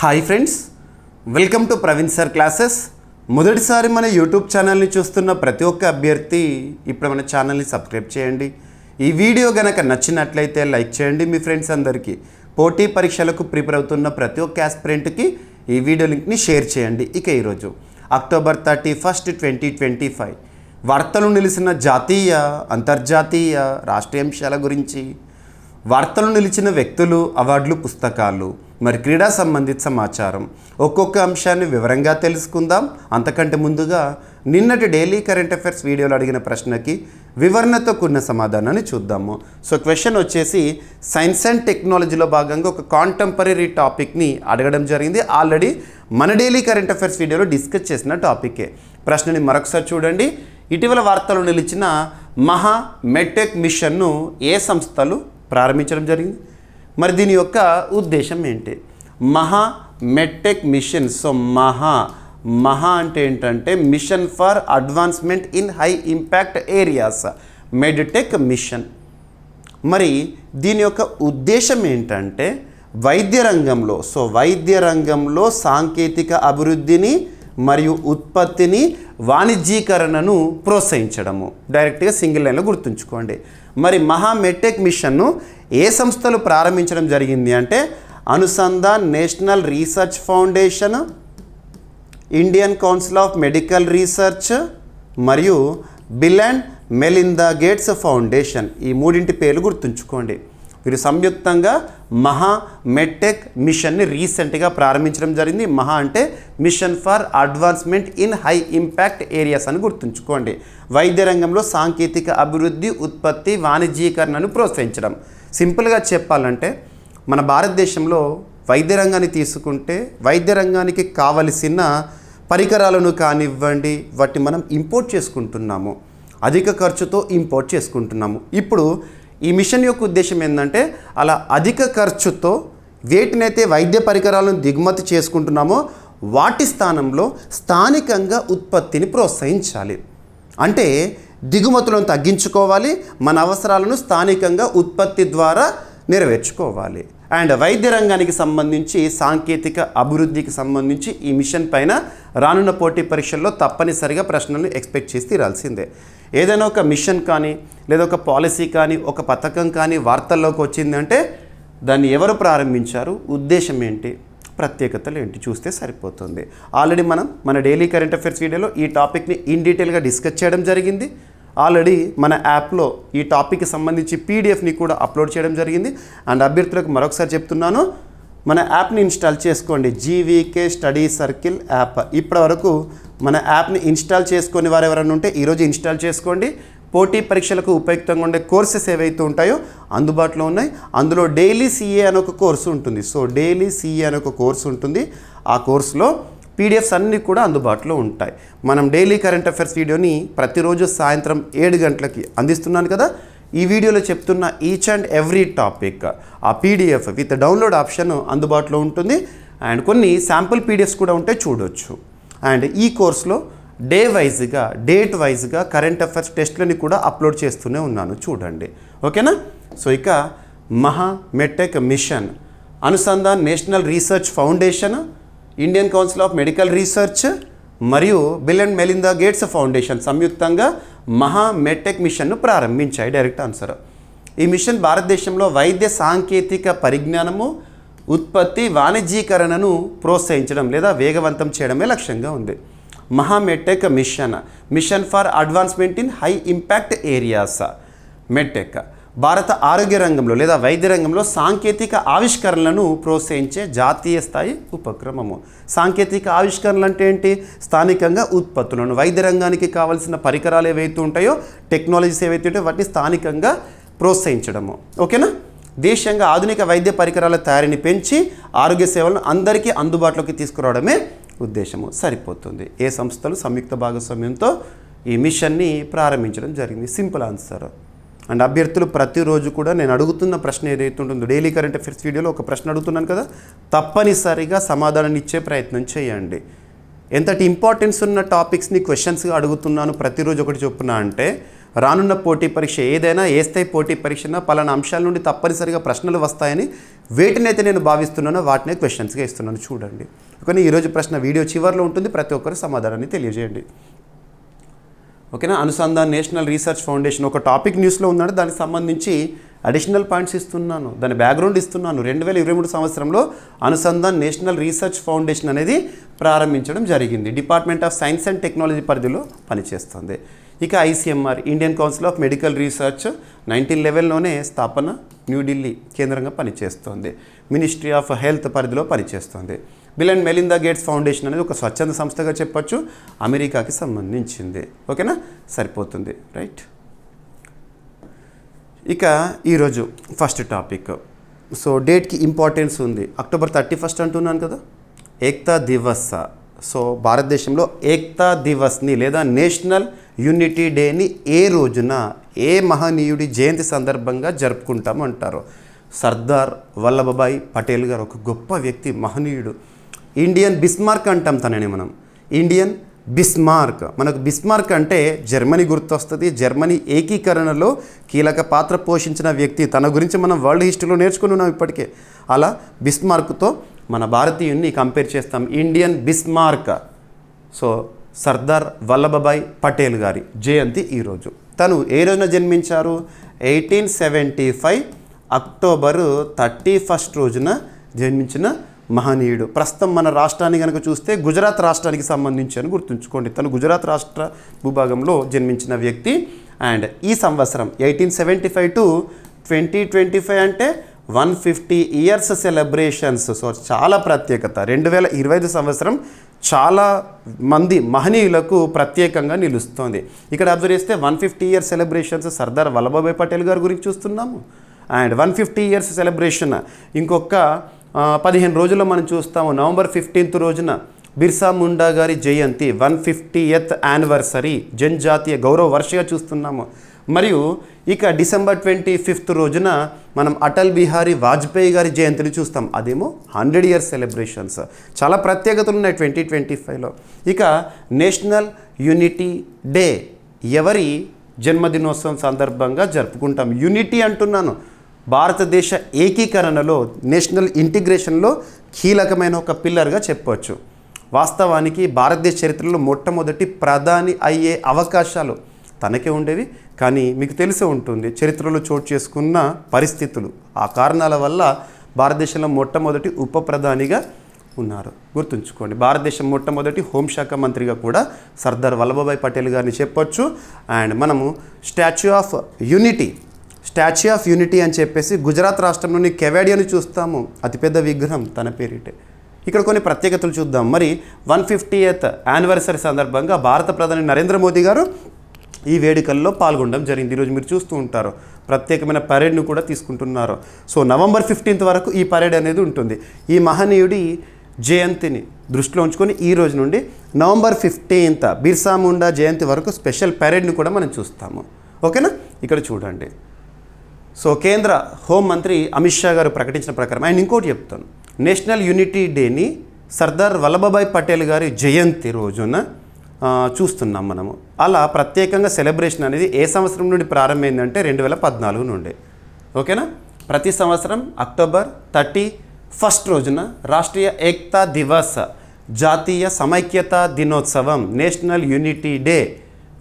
Hi friends, welcome to Praveen sir classes. మొదటిసారి మన YouTube ఛానల్ని చూస్తున్న ప్రతి ఒక్క అభ్యర్థి ఇప్పుడు మన ఛానల్ని సబ్స్క్రైబ్ చేయండి. ఈ వీడియో గనక నచ్చినట్లయితే లైక్ చేయండి. మీ ఫ్రెండ్స్ అందరికీ పోటీ పరీక్షలకు ప్రిపేర్ అవుతున్న ప్రతి ఒక్క ఆస్పిరెంట్కి ఈ వీడియో లింక్ని షేర్ చేయండి. ఇక ఈరోజు అక్టోబర్ 31, 2025 వార్తలు నిలిచిన జాతీయ, అంతర్జాతీయ, రాష్ట్రీయ అంశాల గురించి, వార్తలు నిలిచిన వ్యక్తులు, అవార్డులు, పుస్తకాలు, మరి క్రీడా సంబంధిత సమాచారం, ఒక్కొక్క అంశాన్ని వివరంగా తెలుసుకుందాం. అంతకంటే ముందుగా నిన్నటి డైలీ కరెంట్ అఫైర్స్ వీడియోలో అడిగిన ప్రశ్నకి వివరణతో కూడిన సమాధానాన్ని చూద్దాము. సో క్వశ్చన్ వచ్చేసి సైన్స్ అండ్ టెక్నాలజీలో భాగంగా ఒక కాంటెంపరీ టాపిక్ని అడగడం జరిగింది. ఆల్రెడీ మన డైలీ కరెంట్ అఫైర్స్ వీడియోలో డిస్కస్ చేసిన టాపికే. ప్రశ్నని మరొకసారి చూడండి. ఇటీవల వార్తలు నిలిచిన మహా మెడ్టెక్ మిషన్ను ఏ సంస్థలు ప్రారంభించడం జరిగింది? మరి దీని యొక్క ఉద్దేశం ఏంటి? మహా మెడ్టెక్ మిషన్. సో మహా అంటే ఏంటంటే mission for advancement in high impact areas, medtech mission. మరి దీని యొక్క ఉద్దేశం ఏంటంటే వైద్య రంగంలో సాంకేతిక అభివృద్ధిని మరియు ఉత్పత్తిని, వాణిజ్యీకరణను ప్రోత్సహించడము. డైరెక్ట్గా సింగిల్ లైన్లో గుర్తుంచుకోండి. మరి మహా మెడ్టెక్ మిషన్ను ఏ సంస్థలు ప్రారంభించడం జరిగింది అంటే Anusandhan national research foundation, Indian council of medical research మరియు Bill and Melinda Gates foundation. ఈ మూడింటి పేర్లు గుర్తుంచుకోండి. వీరు సంయుక్తంగా మహా మెడ్టెక్ మిషన్ని రీసెంట్గా ప్రారంభించడం జరిగింది. మహా అంటే machine for advancement in high impact areas అని గుర్తుంచుకోండి. వైద్య రంగంలో సాంకేతిక అభివృద్ధి, ఉత్పత్తి, వాణిజ్యీకరణను ప్రోత్సహించడం. సింపుల్గా చెప్పాలంటే మన భారతదేశంలో వైద్య రంగాన్ని తీసుకుంటే వైద్య రంగానికి కావలసిన పరికరాలను కానివ్వండి, వాటిని మనం ఇంపోర్ట్ చేసుకుంటున్నాము. అధిక ఖర్చుతో ఇంపోర్ట్ చేసుకుంటున్నాము. ఇప్పుడు ఈ మిషన్ యొక్క ఉద్దేశం ఏంటంటే అలా అధిక ఖర్చుతో వేటినైతే వైద్య పరికరాలను దిగుమతి చేసుకుంటున్నామో వాటి స్థానంలో స్థానికంగా ఉత్పత్తిని ప్రోత్సహించాలి. అంటే దిగుమతులను తగ్గించుకోవాలి, మన అవసరాలను స్థానికంగా ఉత్పత్తి ద్వారా నెరవేర్చుకోవాలి. అండ్ వైద్య రంగానికి సంబంధించి సాంకేతిక అభివృద్ధికి సంబంధించి ఈ మిషన్ పైన రానున్న పోటీ పరీక్షల్లో తప్పనిసరిగా ప్రశ్నలను ఎక్స్పెక్ట్ చేసి తీరాల్సిందే. ఏదైనా ఒక మిషన్ కానీ లేదా ఒక పాలసీ కానీ ఒక పథకం కానీ వార్తల్లోకి వచ్చిందంటే దాన్ని ఎవరు ప్రారంభించారు, ఉద్దేశం ఏంటి, ప్రత్యేకతలు ఏంటి చూస్తే సరిపోతుంది. ఆల్రెడీ మనం మన డైలీ కరెంట్ అఫైర్స్ వీడియోలో ఈ టాపిక్ని ఇన్ డీటెయిల్గా డిస్కస్ చేయడం జరిగింది. ఆల్రెడీ మన యాప్లో ఈ టాపిక్కి సంబంధించి పీడిఎఫ్ని కూడా అప్లోడ్ చేయడం జరిగింది. అండ్ అభ్యర్థులకు మరొకసారి చెప్తున్నాను, మన యాప్ని ఇన్స్టాల్ చేసుకోండి. GVK study circle app. ఇప్పటివరకు మన యాప్ని ఇన్స్టాల్ చేసుకుని వారు ఎవరైనా ఉంటే ఈరోజు ఇన్స్టాల్ చేసుకోండి. పోటీ పరీక్షలకు ఉపయుక్తంగా ఉండే కోర్సెస్ ఏవైతే ఉంటాయో అందుబాటులో ఉన్నాయి. అందులో డైలీ సిఏ అనే ఒక కోర్సు ఉంటుంది. సో డైలీ సిఏ అనే ఒక కోర్సు ఉంటుంది. ఆ కోర్సులో పీడిఎఫ్స్ అన్నీ కూడా అందుబాటులో ఉంటాయి. మనం డైలీ కరెంట్ అఫైర్స్ వీడియోని ప్రతిరోజు సాయంత్రం 7 గంటలకి అందిస్తున్నాను కదా. ఈ వీడియోలో చెప్తున్న ఈచ్ అండ్ ఎవ్రీ టాపిక్ ఆ పీడిఎఫ్ విత్ డౌన్లోడ్ ఆప్షన్ అందుబాటులో ఉంటుంది. అండ్ కొన్ని శాంపుల్ పీడిఎఫ్స్ కూడా ఉంటే చూడొచ్చు. అండ్ ఈ కోర్సులో డేట్ వైజ్గా కరెంట్ అఫైర్స్ టెస్ట్లని కూడా అప్లోడ్ చేస్తూనే ఉన్నాను, చూడండి. ఓకేనా? సో ఇక Maha medtech mission, Anusandhan national research foundation, Indian council of medical research మరియు Bill and Melinda Gates foundation సంయుక్తంగా మహా మెడ్టెక్ మిషన్ను ప్రారంభించాయి. Direct answer. ఈ మిషన్ భారతదేశంలో వైద్య సాంకేతిక పరిజ్ఞానము, ఉత్పత్తి, వాణిజ్యీకరణను ప్రోత్సహించడం లేదా వేగవంతం చేయడమే లక్ష్యంగా ఉంది. మహా medtech machine for advancement in high impact areas, medtech భారత ఆరోగ్య రంగంలో లేదా వైద్య రంగంలో సాంకేతిక ఆవిష్కరణలను ప్రోత్సహించే జాతీయ స్థాయి ఉపక్రమము. సాంకేతిక ఆవిష్కరణలు అంటే ఏంటి? స్థానికంగా ఉత్పత్తులను, వైద్య రంగానికి కావాల్సిన పరికరాలు ఏవైతే ఉంటాయో, టెక్నాలజీస్ ఏవైతే ఉంటాయో వాటిని స్థానికంగా ప్రోత్సహించడము. ఓకేనా? దేశంగా ఆధునిక వైద్య పరికరాల తయారీని పెంచి ఆరోగ్య సేవలను అందరికీ అందుబాటులోకి తీసుకురావడమే ఉద్దేశము. సరిపోతుంది. ఏ సంస్థలు సంయుక్త భాగస్వామ్యంతో ఈ మిషన్ని ప్రారంభించడం జరిగింది. Simple answer. అండ్ అభ్యర్థులు ప్రతిరోజు కూడా నేను అడుగుతున్న ప్రశ్న ఏదైతే ఉంటుందో డైలీ కరెంట్ అఫైర్స్ వీడియోలో ఒక ప్రశ్న అడుగుతున్నాను కదా, తప్పనిసరిగా సమాధానం ఇచ్చే ప్రయత్నం చేయండి. ఎంతటి ఇంపార్టెన్స్ ఉన్న టాపిక్స్ని క్వశ్చన్స్గా అడుగుతున్నాను ప్రతిరోజు ఒకటి చొప్పున అంటే రానున్న పోటీ పరీక్ష ఏదైనా ఏ స్థాయి పోటీ పరీక్షనా పలానా అంశాల నుండి తప్పనిసరిగా ప్రశ్నలు వస్తాయని వేటినైతే నేను భావిస్తున్నానో వాటినే క్వశ్చన్స్గా ఇస్తున్నాను చూడండి. కానీ ఈరోజు ప్రశ్న వీడియో చివరిలో ఉంటుంది, ప్రతి ఒక్కరు సమాధానాన్ని తెలియజేయండి. ఓకేనా. అనుసంధాన్ నేషనల్ రీసెర్చ్ ఫౌండేషన్ ఒక టాపిక్ న్యూస్లో ఉందంటే దానికి సంబంధించి అడిషనల్ పాయింట్స్ ఇస్తున్నాను, దాని బ్యాక్గ్రౌండ్ ఇస్తున్నాను. 2023 సంవత్సరంలో అనుసంధాన్ నేషనల్ రీసెర్చ్ ఫౌండేషన్ అనేది ప్రారంభించడం జరిగింది. Department of science and technology పరిధిలో పనిచేస్తుంది. ఇక ICMR Indian council of medical research 1911లోనే స్థాపన, న్యూఢిల్లీ కేంద్రంగా పనిచేస్తుంది. మినిస్ట్రీ ఆఫ్ హెల్త్ పరిధిలో పనిచేస్తుంది. Bill and Melinda Gates foundation అనేది ఒక స్వచ్ఛంద సంస్థగా చెప్పొచ్చు, అమెరికాకి సంబంధించింది. ఓకేనా, సరిపోతుంది. రైట్. ఇక ఈరోజు ఫస్ట్ టాపిక్. సో డేట్కి ఇంపార్టెన్స్ ఉంది. అక్టోబర్ 31 అంటున్నాను కదా, ఏక్తా దివస్. సో భారతదేశంలో ఏక్తా దివస్ని లేదా నేషనల్ యూనిటీ డేని ఏ రోజున ఏ మహనీయుడి జయంతి సందర్భంగా జరుపుకుంటాము అంటారు. సర్దార్ వల్లభభాయ్ పటేల్ గారు ఒక గొప్ప వ్యక్తి, మహనీయుడు. ఇండియన్ బిస్మార్క్ అంటాం తనని మనం, ఇండియన్ బిస్మార్క్. మనకు బిస్మార్క్ అంటే జర్మనీ గుర్తొస్తుంది. జర్మనీ ఏకీకరణలో కీలక పాత్ర పోషించిన వ్యక్తి. తన గురించి మనం వరల్డ్ హిస్టరీలో నేర్చుకుని ఉన్నాం ఇప్పటికే. అలా బిస్మార్క్తో మన భారతీయుని కంపేర్ చేస్తాం, Indian Bismarck. So Sardar Vallabhbhai Patel గారి జయంతి ఈరోజు. తను ఏ రోజున జన్మించారు? 1875 అక్టోబర్ 31 రోజున జన్మించిన మహనీయుడు. ప్రస్తుతం మన రాష్ట్రాన్ని కనుక చూస్తే గుజరాత్ రాష్ట్రానికి సంబంధించి అని గుర్తుంచుకోండి. తను గుజరాత్ రాష్ట్ర భూభాగంలో జన్మించిన వ్యక్తి. అండ్ ఈ సంవత్సరం 1875 to 2025 అంటే 150 ఇయర్స్ సెలబ్రేషన్స్. సో చాలా ప్రత్యేకత. 2025 సంవత్సరం చాలా మంది మహనీయులకు ప్రత్యేకంగా నిలుస్తోంది. ఇక్కడ అబ్జర్వ్ చేస్తే 150 ఇయర్స్ సెలబ్రేషన్స్ సర్దార్ వల్లభభాయ్ పటేల్ గారి గురించి చూస్తున్నాము. అండ్ 150 ఇయర్స్ సెలబ్రేషన్ ఇంకొక 15 రోజుల్లో మనం చూస్తాము. నవంబర్ 15 రోజున బిర్సా ముండా గారి జయంతి, 150th యానివర్సరీ, జనజాతీయ గౌరవ వర్షగా చూస్తున్నాము. మరియు ఇక డిసెంబర్ 25 రోజున మనం అటల్ బిహారీ వాజ్పేయి గారి జయంతిని చూస్తాం. అదేమో 100 ఇయర్స్ సెలబ్రేషన్స్. చాలా ప్రత్యేకతలు ఉన్నాయి 2025లో. ఇక నేషనల్ యూనిటీ డే ఎవరి జన్మదినోత్సవం సందర్భంగా జరుపుకుంటాం? యూనిటీ అంటున్నాను. భారతదేశ ఏకీకరణలో, నేషనల్ ఇంటిగ్రేషన్లో కీలకమైన ఒక పిల్లర్గా చెప్పవచ్చు. వాస్తవానికి భారతదేశ చరిత్రలో మొట్టమొదటి ప్రధాని అయ్యే అవకాశాలు తనకే ఉండేవి. కానీ మీకు తెలిసే ఉంటుంది చరిత్రలో చోటు చేసుకున్న పరిస్థితులు, ఆ కారణాల వల్ల భారతదేశంలో మొట్టమొదటి ఉప ప్రధానిగా ఉన్నారు. గుర్తుంచుకోండి. భారతదేశం మొట్టమొదటి హోంశాఖ మంత్రిగా కూడా సర్దార్ వల్లభభాయ్ పటేల్ గారిని చెప్పొచ్చు. అండ్ మనము స్టాచ్యూ ఆఫ్ యూనిటీ అని చెప్పేసి గుజరాత్ రాష్ట్రంలోని కెవాడియాని చూస్తాము. అతిపెద్ద విగ్రహం తన పేరిటే. ఇక్కడ కొన్ని ప్రత్యేకతలు చూద్దాం. మరి 150th యానివర్సరీ సందర్భంగా భారత ప్రధాని నరేంద్ర మోదీ గారు ఈ వేడుకల్లో పాల్గొనడం జరిగింది. ఈరోజు మీరు చూస్తూ ఉంటారు, ప్రత్యేకమైన పరేడ్ను కూడా తీసుకుంటున్నారు. సో నవంబర్ 15 వరకు ఈ పరేడ్ అనేది ఉంటుంది. ఈ మహనీయుడి జయంతిని దృష్టిలో ఉంచుకొని ఈ రోజు నుండి నవంబర్ 15 బిర్సా ముండా జయంతి వరకు స్పెషల్ పరేడ్ని కూడా మనం చూస్తాము. ఓకేనా. ఇక్కడ చూడండి. సో కేంద్ర హోంమంత్రి అమిత్ షా గారు ప్రకటించిన ప్రకారం, ఆయన ఇంకోటి చెప్తాను, నేషనల్ యూనిటీ డేని సర్దార్ వల్లభభాయ్ పటేల్ గారి జయంతి రోజున చూస్తున్నాం మనము. అలా ప్రత్యేకంగా సెలబ్రేషన్ అనేది ఏ సంవత్సరం నుండి ప్రారంభమైందంటే 2014 నుండి. ఓకేనా. ప్రతి సంవత్సరం అక్టోబర్ 31 రోజున రాష్ట్రీయ ఏక్తా దివస్, జాతీయ సమైక్యతా దినోత్సవం, నేషనల్ యూనిటీ డే.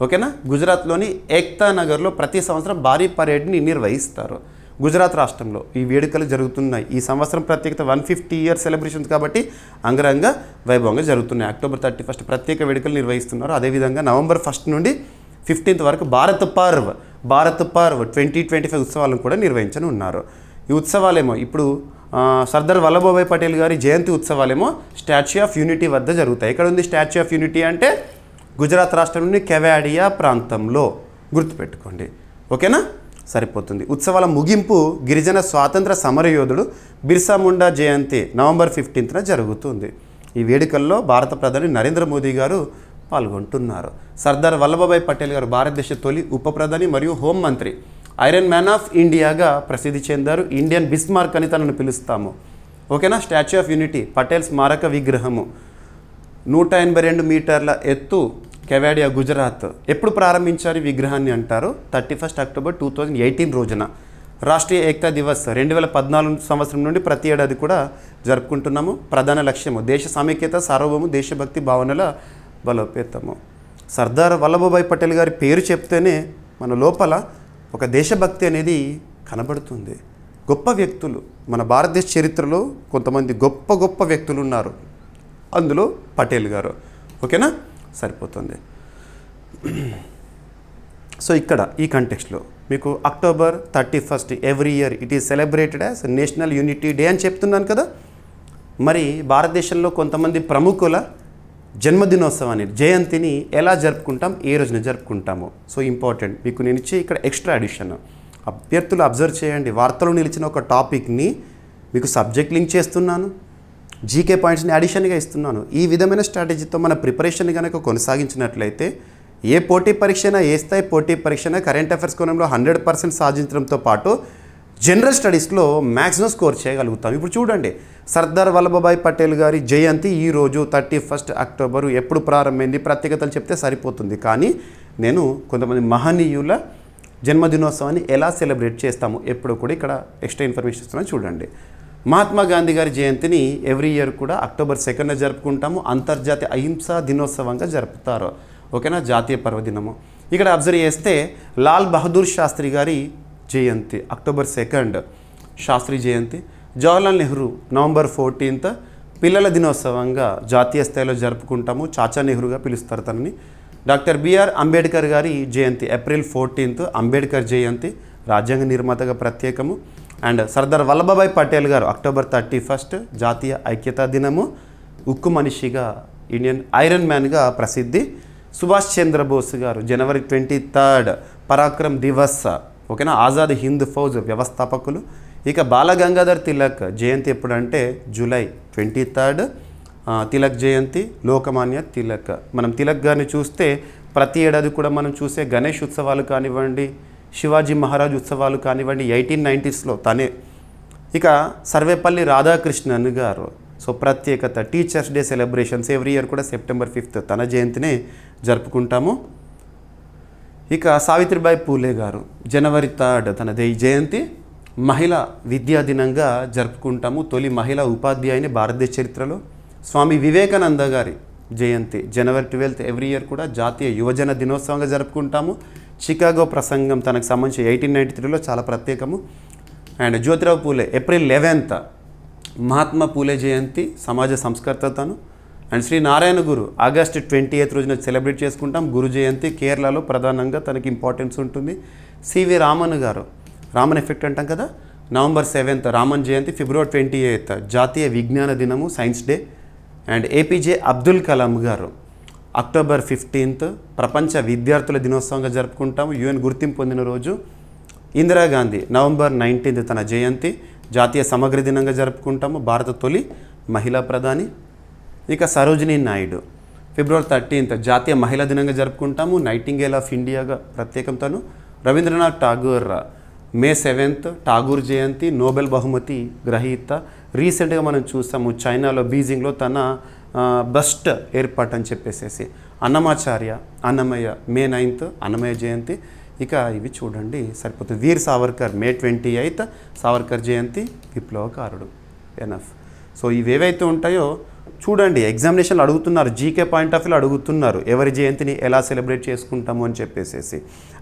ఓకేనా. గుజరాత్లోని ఏక్తా నగర్లో ప్రతి సంవత్సరం భారీ పరేడ్ని నిర్వహిస్తారు. గుజరాత్ రాష్ట్రంలో ఈ వేడుకలు జరుగుతున్నాయి. ఈ సంవత్సరం ప్రత్యేకత 150 ఇయర్స్ సెలబ్రేషన్స్ కాబట్టి అంగరంగ వైభవంగా జరుగుతున్నాయి. అక్టోబర్ 31 ప్రత్యేక వేడుకలు నిర్వహిస్తున్నారు. అదేవిధంగా నవంబర్ 1 నుండి 15 వరకు భారత్ పర్వ్ 2025 ఉత్సవాలను కూడా నిర్వహించని ఉన్నారు. ఈ ఉత్సవాలేమో ఇప్పుడు సర్దార్ వల్లభభాయ్ పటేల్ గారి జయంతి ఉత్సవాలేమో స్టాచ్యూ ఆఫ్ యూనిటీ వద్ద జరుగుతాయి. ఎక్కడ ఉంది స్టాచ్యూ ఆఫ్ యూనిటీ అంటే గుజరాత్ రాష్ట్రంలోని కెవాడియా ప్రాంతంలో. గుర్తుపెట్టుకోండి. ఓకేనా, సరిపోతుంది. ఉత్సవాల ముగింపు గిరిజన స్వాతంత్ర సమరయోధుడు బిర్సా ముండా జయంతి నవంబర్ 15న జరుగుతుంది. ఈ వేడుకల్లో భారత ప్రధాని నరేంద్ర మోదీ గారు పాల్గొంటున్నారు. సర్దార్ వల్లభభాయ్ పటేల్ గారు భారతదేశ తొలి ఉప ప్రధాని మరియు హోంమంత్రి. ఐరన్ మ్యాన్ ఆఫ్ ఇండియాగా ప్రసిద్ధి చెందారు. ఇండియన్ బిస్మార్క్ అని తనను పిలుస్తాము. ఓకేనా. స్టాచ్యూ ఆఫ్ యూనిటీ, పటేల్ స్మారక విగ్రహము, 182 మీటర్ల ఎత్తు, కెవాడియా గుజరాత్ ఎప్పుడు ప్రారంభించారు ఈ విగ్రహాన్ని అంటారు 31 అక్టోబర్ 2018 రోజున. రాష్ట్రీయ ఏకతా దివస్ 2014 సంవత్సరం నుండి ప్రతి ఏడాది కూడా జరుపుకుంటున్నాము. ప్రధాన లక్ష్యము దేశ సమైక్యత, సార్వభౌమ, దేశభక్తి భావనల బలోపేతము. సర్దార్ వల్లభభాయ్ పటేల్ గారి పేరు చెప్తేనే మన లోపల ఒక దేశభక్తి అనేది కనబడుతుంది. గొప్ప వ్యక్తులు మన భారతదేశ చరిత్రలో కొంతమంది గొప్ప గొప్ప వ్యక్తులు ఉన్నారు, అందులో పటేల్ గారు. ఓకేనా, సరిపోతుంది. సో ఇక్కడ ఈ కంటెక్స్ట్లో మీకు October 31 every year it is celebrated as national unity day అని చెప్తున్నాను కదా. మరి భారతదేశంలో కొంతమంది ప్రముఖుల జన్మదినోత్సవాన్ని, జయంతిని ఎలా జరుపుకుంటాం, ఏ రోజున జరుపుకుంటాము. సో ఇంపార్టెంట్ మీకు నేను ఇచ్చే ఇక్కడ ఎక్స్ట్రా అడిషన్. అభ్యర్థులు అబ్జర్వ్ చేయండి, వార్తలో నిలిచిన ఒక టాపిక్ని మీకు సబ్జెక్ట్ లింక్ చేస్తున్నాను, జీకే పాయింట్స్ని అడిషన్గా ఇస్తున్నాను. ఈ విధమైన స్ట్రాటజీతో మన ప్రిపరేషన్ కనుక కొనసాగించినట్లయితే ఏ పోటీ పరీక్ష ఏ స్థాయి పోటీ పరీక్ష కరెంట్ అఫైర్స్ కోణంలో 100% సాధించడంతో పాటు జనరల్ స్టడీస్లో మ్యాక్సిమం స్కోర్ చేయగలుగుతాం. ఇప్పుడు చూడండి, సర్దార్ వల్లభభాయ్ పటేల్ గారి జయంతి ఈరోజు 31 అక్టోబర్ ఎప్పుడు ప్రారంభమైంది, ప్రత్యేకతలు చెప్తే సరిపోతుంది. కానీ నేను కొంతమంది మహనీయుల జన్మదినోత్సవాన్ని ఎలా సెలబ్రేట్ చేస్తాము ఎప్పుడు కూడా ఇక్కడ ఎక్స్ట్రా ఇన్ఫర్మేషన్ ఇస్తున్నాను. చూడండి, మహాత్మా గాంధీ గారి జయంతిని ఎవ్రీ ఇయర్ కూడా October 2 జరుపుకుంటాము. అంతర్జాతీయ అహింసా దినోత్సవంగా జరుపుతారు. ఓకేనా, జాతీయ పర్వదినము. ఇక్కడ అబ్జర్వ్ చేస్తే లాల్ బహదూర్ శాస్త్రి గారి జయంతి October 2 శాస్త్రి జయంతి. జవహర్లాల్ నెహ్రూ November 14 పిల్లల దినోత్సవంగా జాతీయ స్థాయిలో జరుపుకుంటాము, చాచా నెహ్రూగా పిలుస్తారు తనని. డాక్టర్ బిఆర్ అంబేద్కర్ గారి జయంతి April 14 అంబేద్కర్ జయంతి, రాజ్యాంగ నిర్మాతగా ప్రత్యేకము. అండ్ సర్దార్ వల్లభభాయ్ పటేల్ గారు October 31 జాతీయ ఐక్యతా దినము, ఉక్కు మనిషిగా, ఇండియన్ ఐరన్ మ్యాన్గా ప్రసిద్ధి. సుభాష్ చంద్రబోస్ గారు January 23 పరాక్రమ్ దివస్. ఓకేనా, ఆజాద్ హింద్ ఫౌజ్ వ్యవస్థాపకులు. ఇక బాలగంగాధర్ తిలక్ జయంతి ఎప్పుడంటే July 23 తిలక్ జయంతి, లోకమాన్య తిలక్. మనం తిలక్ గారిని చూస్తే ప్రతి ఏడాది కూడా మనం చూసే గణేష్ ఉత్సవాలు కానివ్వండి, శివాజీ మహారాజ్ ఉత్సవాలు కానివ్వండి 1890sలో తనే. ఇక సర్వేపల్లి రాధాకృష్ణన్ గారు, సో ప్రత్యేకత teachers day celebrations every year కూడా September 5 తన జయంతినే జరుపుకుంటాము. ఇక సావిత్రిబాయి పూలే గారు January 3 తన జయంతి, మహిళా విద్యా దినంగా జరుపుకుంటాము, తొలి మహిళా ఉపాధ్యాయుని భారతదేశ చరిత్రలో. స్వామి వివేకానంద గారి జయంతి January 12 ఎవ్రీ ఇయర్ కూడా జాతీయ యువజన దినోత్సవంగా జరుపుకుంటాము. చికాగో ప్రసంగం తనకు సంబంధించి 1893లో చాలా ప్రత్యేకము. అండ్ జ్యోతిరావు పూలే April 11 మహాత్మా పూలే జయంతి, సమాజ సంస్కర్త తను. అండ్ శ్రీ నారాయణ గురు August 28 రోజున సెలబ్రేట్ చేసుకుంటాం, గురు జయంతి. కేరళలో ప్రధానంగా తనకి ఇంపార్టెన్స్ ఉంటుంది. సివి రామన్ గారు, రామన్ ఎఫెక్ట్ అంటాం కదా, November 7 రామన్ జయంతి. February 28 జాతీయ విజ్ఞాన దినము, science day. And APJ Abdul Kalam గారు October 15 ప్రపంచ విద్యార్థుల దినోత్సవంగా జరుపుకుంటాము, UN గుర్తింపు పొందిన రోజు. ఇందిరాగాంధీ November 19 తన జయంతి, జాతీయ సమగ్ర దినంగా జరుపుకుంటాము, భారత తొలి మహిళా ప్రధాని. ఇక సరోజినీ నాయుడు February 13 జాతీయ మహిళా దినంగా జరుపుకుంటాము, నైటింగేల్ ఆఫ్ ఇండియాగా ప్రత్యేకం తను. రవీంద్రనాథ్ ఠాగూర్ May 7 ఠాగూర్ జయంతి, నోబెల్ బహుమతి గ్రహీత. రీసెంట్గా మనం చూసాము చైనాలో బీజింగ్లో తన బస్ట్ ఏర్పాటు అని చెప్పేసేసి. అన్నమాచార్య అన్నమయ్య May 9 అన్నమయ్య జయంతి. ఇక ఇవి చూడండి సరిపోతుంది. వీర్ సావర్కర్ May 28 సావర్కర్ జయంతి, విప్లవకారుడు. ఎనఫ్. సో ఇవేవైతే ఉంటాయో చూడండి, ఎగ్జామినేషన్లు అడుగుతున్నారు, జీకే పాయింట్ ఆఫ్ వ్యూలో అడుగుతున్నారు ఎవరి జయంతిని ఎలా సెలబ్రేట్ చేసుకుంటాము అని చెప్పేసేసి.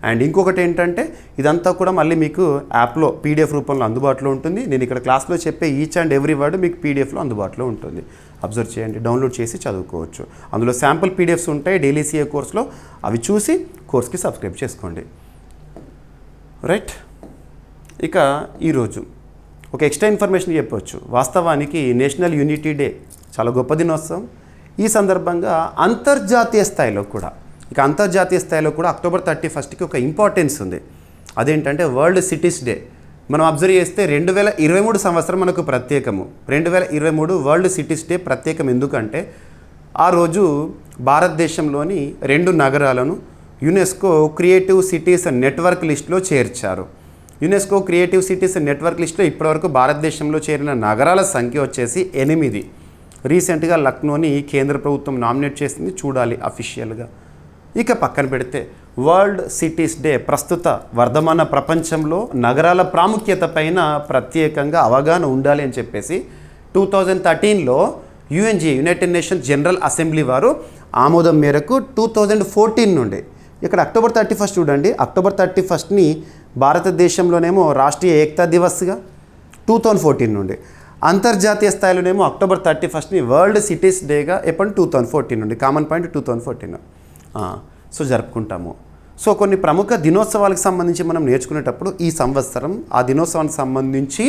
అండ్ ఇంకొకటి ఏంటంటే ఇదంతా కూడా మళ్ళీ మీకు యాప్లో PDF రూపంలో అందుబాటులో ఉంటుంది. నేను ఇక్కడ క్లాస్లో చెప్పే ఈచ్ అండ్ ఎవ్రీ వర్డ్ మీకు PDFలో అందుబాటులో ఉంటుంది. అబ్జర్వ్ చేయండి, డౌన్లోడ్ చేసి చదువుకోవచ్చు. అందులో శాంపుల్ PDFs ఉంటాయి డైలీ CA కోర్స్లో, అవి చూసి కోర్స్కి సబ్స్క్రైబ్ చేసుకోండి. రైట్. ఇక ఈరోజు ఒక ఎక్స్ట్రా ఇన్ఫర్మేషన్ చెప్పవచ్చు. వాస్తవానికి నేషనల్ యూనిటీ డే చాలా గొప్ప దినోత్సవం. ఈ సందర్భంగా అంతర్జాతీయ స్థాయిలో కూడా October 31 ఒక ఇంపార్టెన్స్ ఉంది. అదేంటంటే వరల్డ్ సిటీస్ డే. మనం అబ్జర్వ్ చేస్తే 2023 సంవత్సరం మనకు ప్రత్యేకము. 2023 వరల్డ్ సిటీస్ డే ప్రత్యేకం. ఎందుకంటే ఆ రోజు భారతదేశంలోని 2 నగరాలను యునెస్కో క్రియేటివ్ సిటీస్ నెట్వర్క్ లిస్టులో చేర్చారు. యునెస్కో క్రియేటివ్ సిటీస్ నెట్వర్క్ లిస్టులో ఇప్పటివరకు భారతదేశంలో చేరిన నగరాల సంఖ్య వచ్చేసి 8. రీసెంట్గా లక్నోని కేంద్ర ప్రభుత్వం నామినేట్ చేసింది, చూడాలి అఫీషియల్గా. ఇక పక్కన పెడితే వరల్డ్ సిటీస్ డే ప్రస్తుత వర్ధమాన ప్రపంచంలో నగరాల ప్రాముఖ్యత పైన ప్రత్యేకంగా అవగాహన ఉండాలి అని చెప్పేసి 2013లో యుఎన్జి యునైటెడ్ నేషన్స్ జనరల్ అసెంబ్లీ వారు ఆమోదం మేరకు 2014 నుండి ఇక్కడ అక్టోబర్ 31 చూడండి, అక్టోబర్ 31ని భారతదేశంలోనేమో రాష్ట్రీయ ఏకతా దివస్గా 2014 నుండి, అంతర్జాతీయ స్థాయిలోనేమో అక్టోబర్ 31ని వరల్డ్ సిటీస్ డేగా ఎప్పుడు 2014 నుండి, కామన్ పాయింట్ 2014 సో జరుపుకుంటాము. సో కొన్ని ప్రముఖ దినోత్సవాలకు సంబంధించి మనం నేర్చుకునేటప్పుడు ఈ సంవత్సరం ఆ దినోత్సవానికి సంబంధించి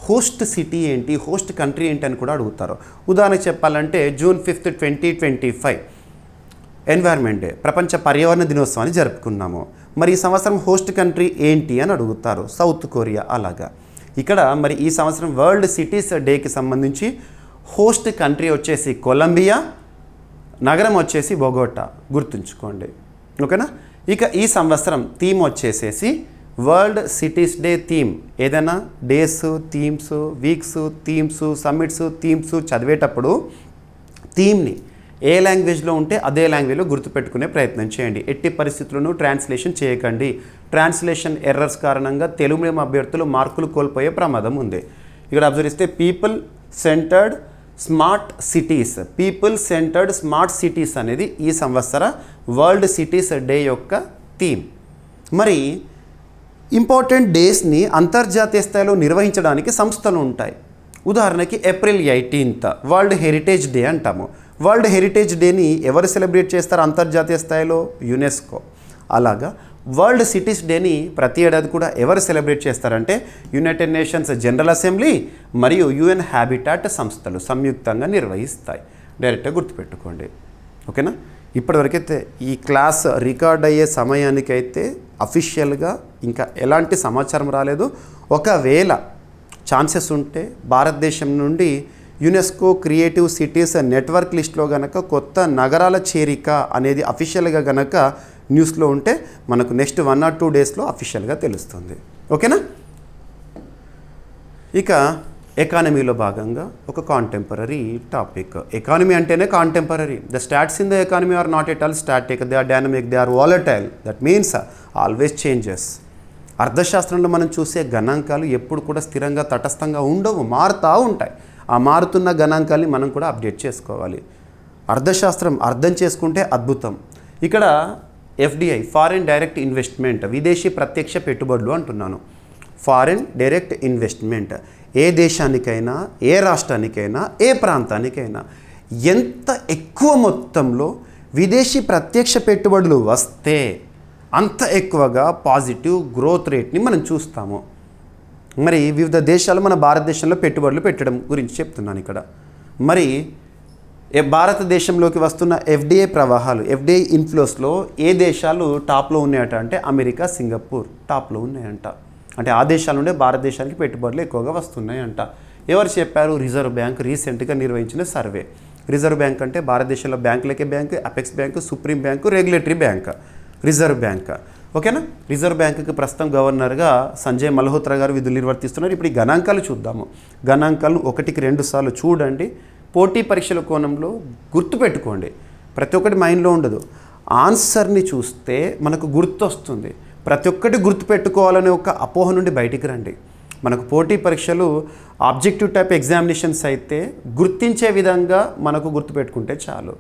హోస్ట్ సిటీ ఏంటి, హోస్ట్ కంట్రీ ఏంటి అని కూడా అడుగుతారు. ఉదాహరణకు చెప్పాలంటే జూన్ 5, 2025 ఎన్వైర్న్మెంట్ డే, ప్రపంచ పర్యావరణ దినోత్సవాన్ని జరుపుకున్నాము. మరి ఈ సంవత్సరం హోస్ట్ కంట్రీ ఏంటి అని అడుగుతారు, సౌత్ కొరియా అలాగా. ఇక్కడ మరి ఈ సంవత్సరం వరల్డ్ సిటీస్ డేకి సంబంధించి హోస్ట్ కంట్రీ వచ్చేసి కొలంబియా, నగరం వచ్చేసి బొగోటా, గుర్తుంచుకోండి. ఓకేనా. ఇక ఈ సంవత్సరం థీమ్ వచ్చేసేసి వరల్డ్ సిటీస్ డే థీమ్. ఏదైనా days, themes, weeks, themes, summits, themes చదివేటప్పుడు థీమ్ని ఏ లాంగ్వేజ్లో ఉంటే అదే లాంగ్వేజ్లో గుర్తుపెట్టుకునే ప్రయత్నం చేయండి. ఎట్టి పరిస్థితుల్లోనూ ట్రాన్స్లేషన్ చేయకండి. ట్రాన్స్లేషన్ ఎర్రర్స్ కారణంగా తెలుగు మీడియం అభ్యర్థులు మార్కులు కోల్పోయే ప్రమాదం ఉంది. ఇక్కడ అబ్జర్వ్ చేస్తే people centred smart cities, people centred smart cities అనేది ఈ సంవత్సర వరల్డ్ సిటీస్ డే యొక్క థీమ్. మరి ఇంపార్టెంట్ డేస్ని అంతర్జాతీయ స్థాయిలో నిర్వహించడానికి సంస్థలు ఉంటాయి. ఉదాహరణకి ఏప్రిల్ 18 వరల్డ్ హెరిటేజ్ డే అంటాము. వరల్డ్ హెరిటేజ్ డేని ఎవరు సెలబ్రేట్ చేస్తారు అంతర్జాతీయ స్థాయిలో? యునెస్కో. అలాగా వరల్డ్ సిటీస్ డేని ప్రతి ఏడాది కూడా ఎవరు సెలబ్రేట్ చేస్తారంటే యునైటెడ్ నేషన్స్ జనరల్ అసెంబ్లీ మరియు యుఎన్ హ్యాబిటాట్ సంస్థలు సంయుక్తంగా నిర్వహిస్తాయి. డైరెక్ట్గా గుర్తుపెట్టుకోండి. ఓకేనా. ఇప్పటివరకైతే ఈ క్లాస్ రికార్డ్ అయ్యే సమయానికైతే అఫీషియల్గా ఇంకా ఎలాంటి సమాచారం రాలేదు. ఒకవేళ ఛాన్సెస్ ఉంటే భారతదేశం నుండి యునెస్కో క్రియేటివ్ సిటీస్ నెట్వర్క్ లిస్ట్లో గనక కొత్త నగరాల చేరిక అనేది అఫీషియల్గా గనక న్యూస్లో ఉంటే మనకు నెక్స్ట్ 1 or 2 డేస్లో అఫీషియల్గా తెలుస్తుంది. ఓకేనా. ఇక ఎకానమీలో భాగంగా ఒక కాంటెంపరీ టాపిక్. ఎకానమీ అంటేనే contemporary. The stats in the economy are not at all static, they are dynamic, they are volatile. That means always changes. అర్థశాస్త్రంలో మనం చూసే గణాంకాలు ఎప్పుడు కూడా స్థిరంగా తటస్థంగా ఉండవు, మారుతూ ఉంటాయి. ఆ మారుతున్న గణాంకాల్ని మనం కూడా అప్డేట్ చేసుకోవాలి. అర్థశాస్త్రం అర్థం చేసుకుంటే అద్భుతం. ఇక్కడ ఎఫ్డిఐ ఫారిన్ డైరెక్ట్ ఇన్వెస్ట్మెంట్, విదేశీ ప్రత్యక్ష పెట్టుబడులు అంటున్నాను. ఫారిన్ డైరెక్ట్ ఇన్వెస్ట్మెంట్ ఏ దేశానికైనా, ఏ రాష్ట్రానికైనా, ఏ ప్రాంతానికైనా ఎంత ఎక్కువ మొత్తంలో విదేశీ ప్రత్యక్ష పెట్టుబడులు వస్తే అంత ఎక్కువగా పాజిటివ్ గ్రోత్ రేట్ని మనం చూస్తాము. మరి వివిధ దేశాలు మన భారతదేశంలో పెట్టుబడులు పెట్టడం గురించి చెప్తున్నాను ఇక్కడ. మరి భారతదేశంలోకి వస్తున్న ఎఫ్డిఐ ప్రవాహాలు, ఎఫ్డిఐ ఇన్ఫ్లోస్లో ఏ దేశాలు టాప్లో ఉన్నాయట అంటే అమెరికా, సింగపూర్ టాప్లో ఉన్నాయంట. అంటే ఆ దేశాల నుండే భారతదేశానికి పెట్టుబడులు ఎక్కువగా వస్తున్నాయంట. ఎవరు చెప్పారు? రిజర్వ్ బ్యాంక్ రీసెంట్గా నిర్వహించిన సర్వే. రిజర్వ్ బ్యాంక్ అంటే భారతదేశంలో బ్యాంకులకే bank, apex bank, supreme bank, regulatory bank, reserve bank. ఓకేనా. రిజర్వ్ బ్యాంకుకి ప్రస్తుతం గవర్నర్గా సంజయ్ మల్హోత్రా గారు విధులు నిర్వర్తిస్తున్నారు. ఇప్పుడు ఈ గణాంకాలు చూద్దాము. గణాంకాలను 1కి 2 సార్లు చూడండి. పోటీ పరీక్షల కోణంలో గుర్తుపెట్టుకోండి. ప్రతి ఒక్కటి మైండ్లో ఉండదు. ఆన్సర్ని చూస్తే మనకు గుర్తొస్తుంది. ప్రతి ఒక్కటి గుర్తుపెట్టుకోవాలనే ఒక అపోహ నుండి బయటికి రండి. మనకు పోటీ పరీక్షలు ఆబ్జెక్టివ్ టైప్ ఎగ్జామినేషన్స్ అయితే గుర్తించే విధంగా మనకు గుర్తుపెట్టుకుంటే చాలు.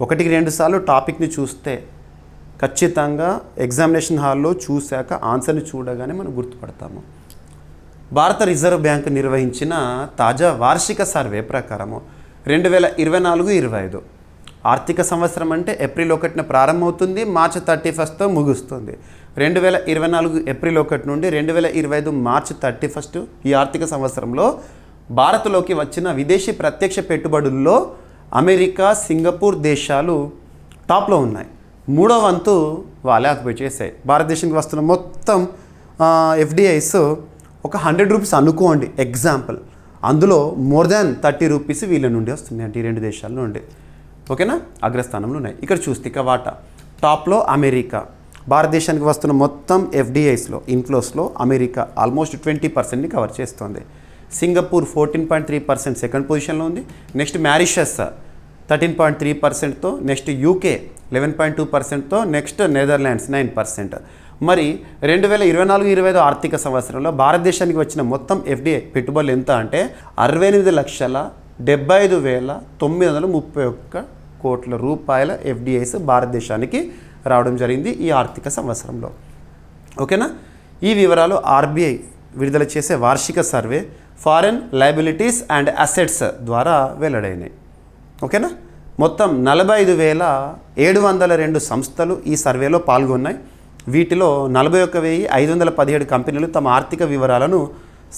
1కి 2 సార్లు టాపిక్ని చూస్తే ఖచ్చితంగా ఎగ్జామినేషన్ హాల్లో చూశాక ఆన్సర్ని చూడగానే మనం గుర్తుపడతాము. భారత రిజర్వ్ బ్యాంక్ నిర్వహించిన తాజా వార్షిక సర్వే ప్రకారము 2024-25 ఆర్థిక సంవత్సరం అంటే ఏప్రిల్ 1న ప్రారంభమవుతుంది, మార్చి 31తో ముగుస్తుంది. 2024 ఏప్రిల్ 1 నుండి 2025 మార్చి 31 ఈ ఆర్థిక సంవత్సరంలో భారత్లోకి వచ్చిన విదేశీ ప్రత్యక్ష పెట్టుబడుల్లో అమెరికా, సింగపూర్ దేశాలు టాప్లో ఉన్నాయి. 3వ వంతు వాళ్ళే ఆక్యుపై చేశాయి. భారతదేశానికి వస్తున్న మొత్తం ఎఫ్డిఐస్ ఒక 100 రూపీస్ అనుకోండి ఎగ్జాంపుల్. అందులో మోర్ దాన్ 30 రూపీస్ వీళ్ళ నుండి వస్తున్నాయి అంటే ఈ 2 దేశాల నుండి. ఓకేనా. అగ్రస్థానంలో ఉన్నాయి. ఇక్కడ చూస్తే ఇక వాటా టాప్లో అమెరికా. భారతదేశానికి వస్తున్న మొత్తం ఎఫ్డిఐస్లో ఇన్ఫ్లోస్లో అమెరికా ఆల్మోస్ట్ 20%ని కవర్ చేస్తుంది. సింగపూర్ 14.3% సెకండ్ పొజిషన్లో ఉంది. నెక్స్ట్ మారిషస్ 13.3%తో, నెక్స్ట్ యూకే 11.2%తో, నెక్స్ట్ నెదర్లాండ్స్ 9%. మరి 2024-25 ఆర్థిక సంవత్సరంలో భారతదేశానికి వచ్చిన మొత్తం ఎఫ్డిఐ పెట్టుబడులు ఎంత అంటే 68,75,931 కోట్ల రూపాయల ఎఫ్డిఐస్ భారతదేశానికి రావడం జరిగింది ఈ ఆర్థిక సంవత్సరంలో. ఓకేనా? ఈ వివరాలు ఆర్బీఐ విడుదల చేసే వార్షిక survey foreign liabilities and assets ద్వారా వెల్లడైనాయి. ఓకేనా? మొత్తం 45,702 సంస్థలు ఈ సర్వేలో పాల్గొన్నాయి. వీటిలో 41,517 కంపెనీలు తమ ఆర్థిక వివరాలను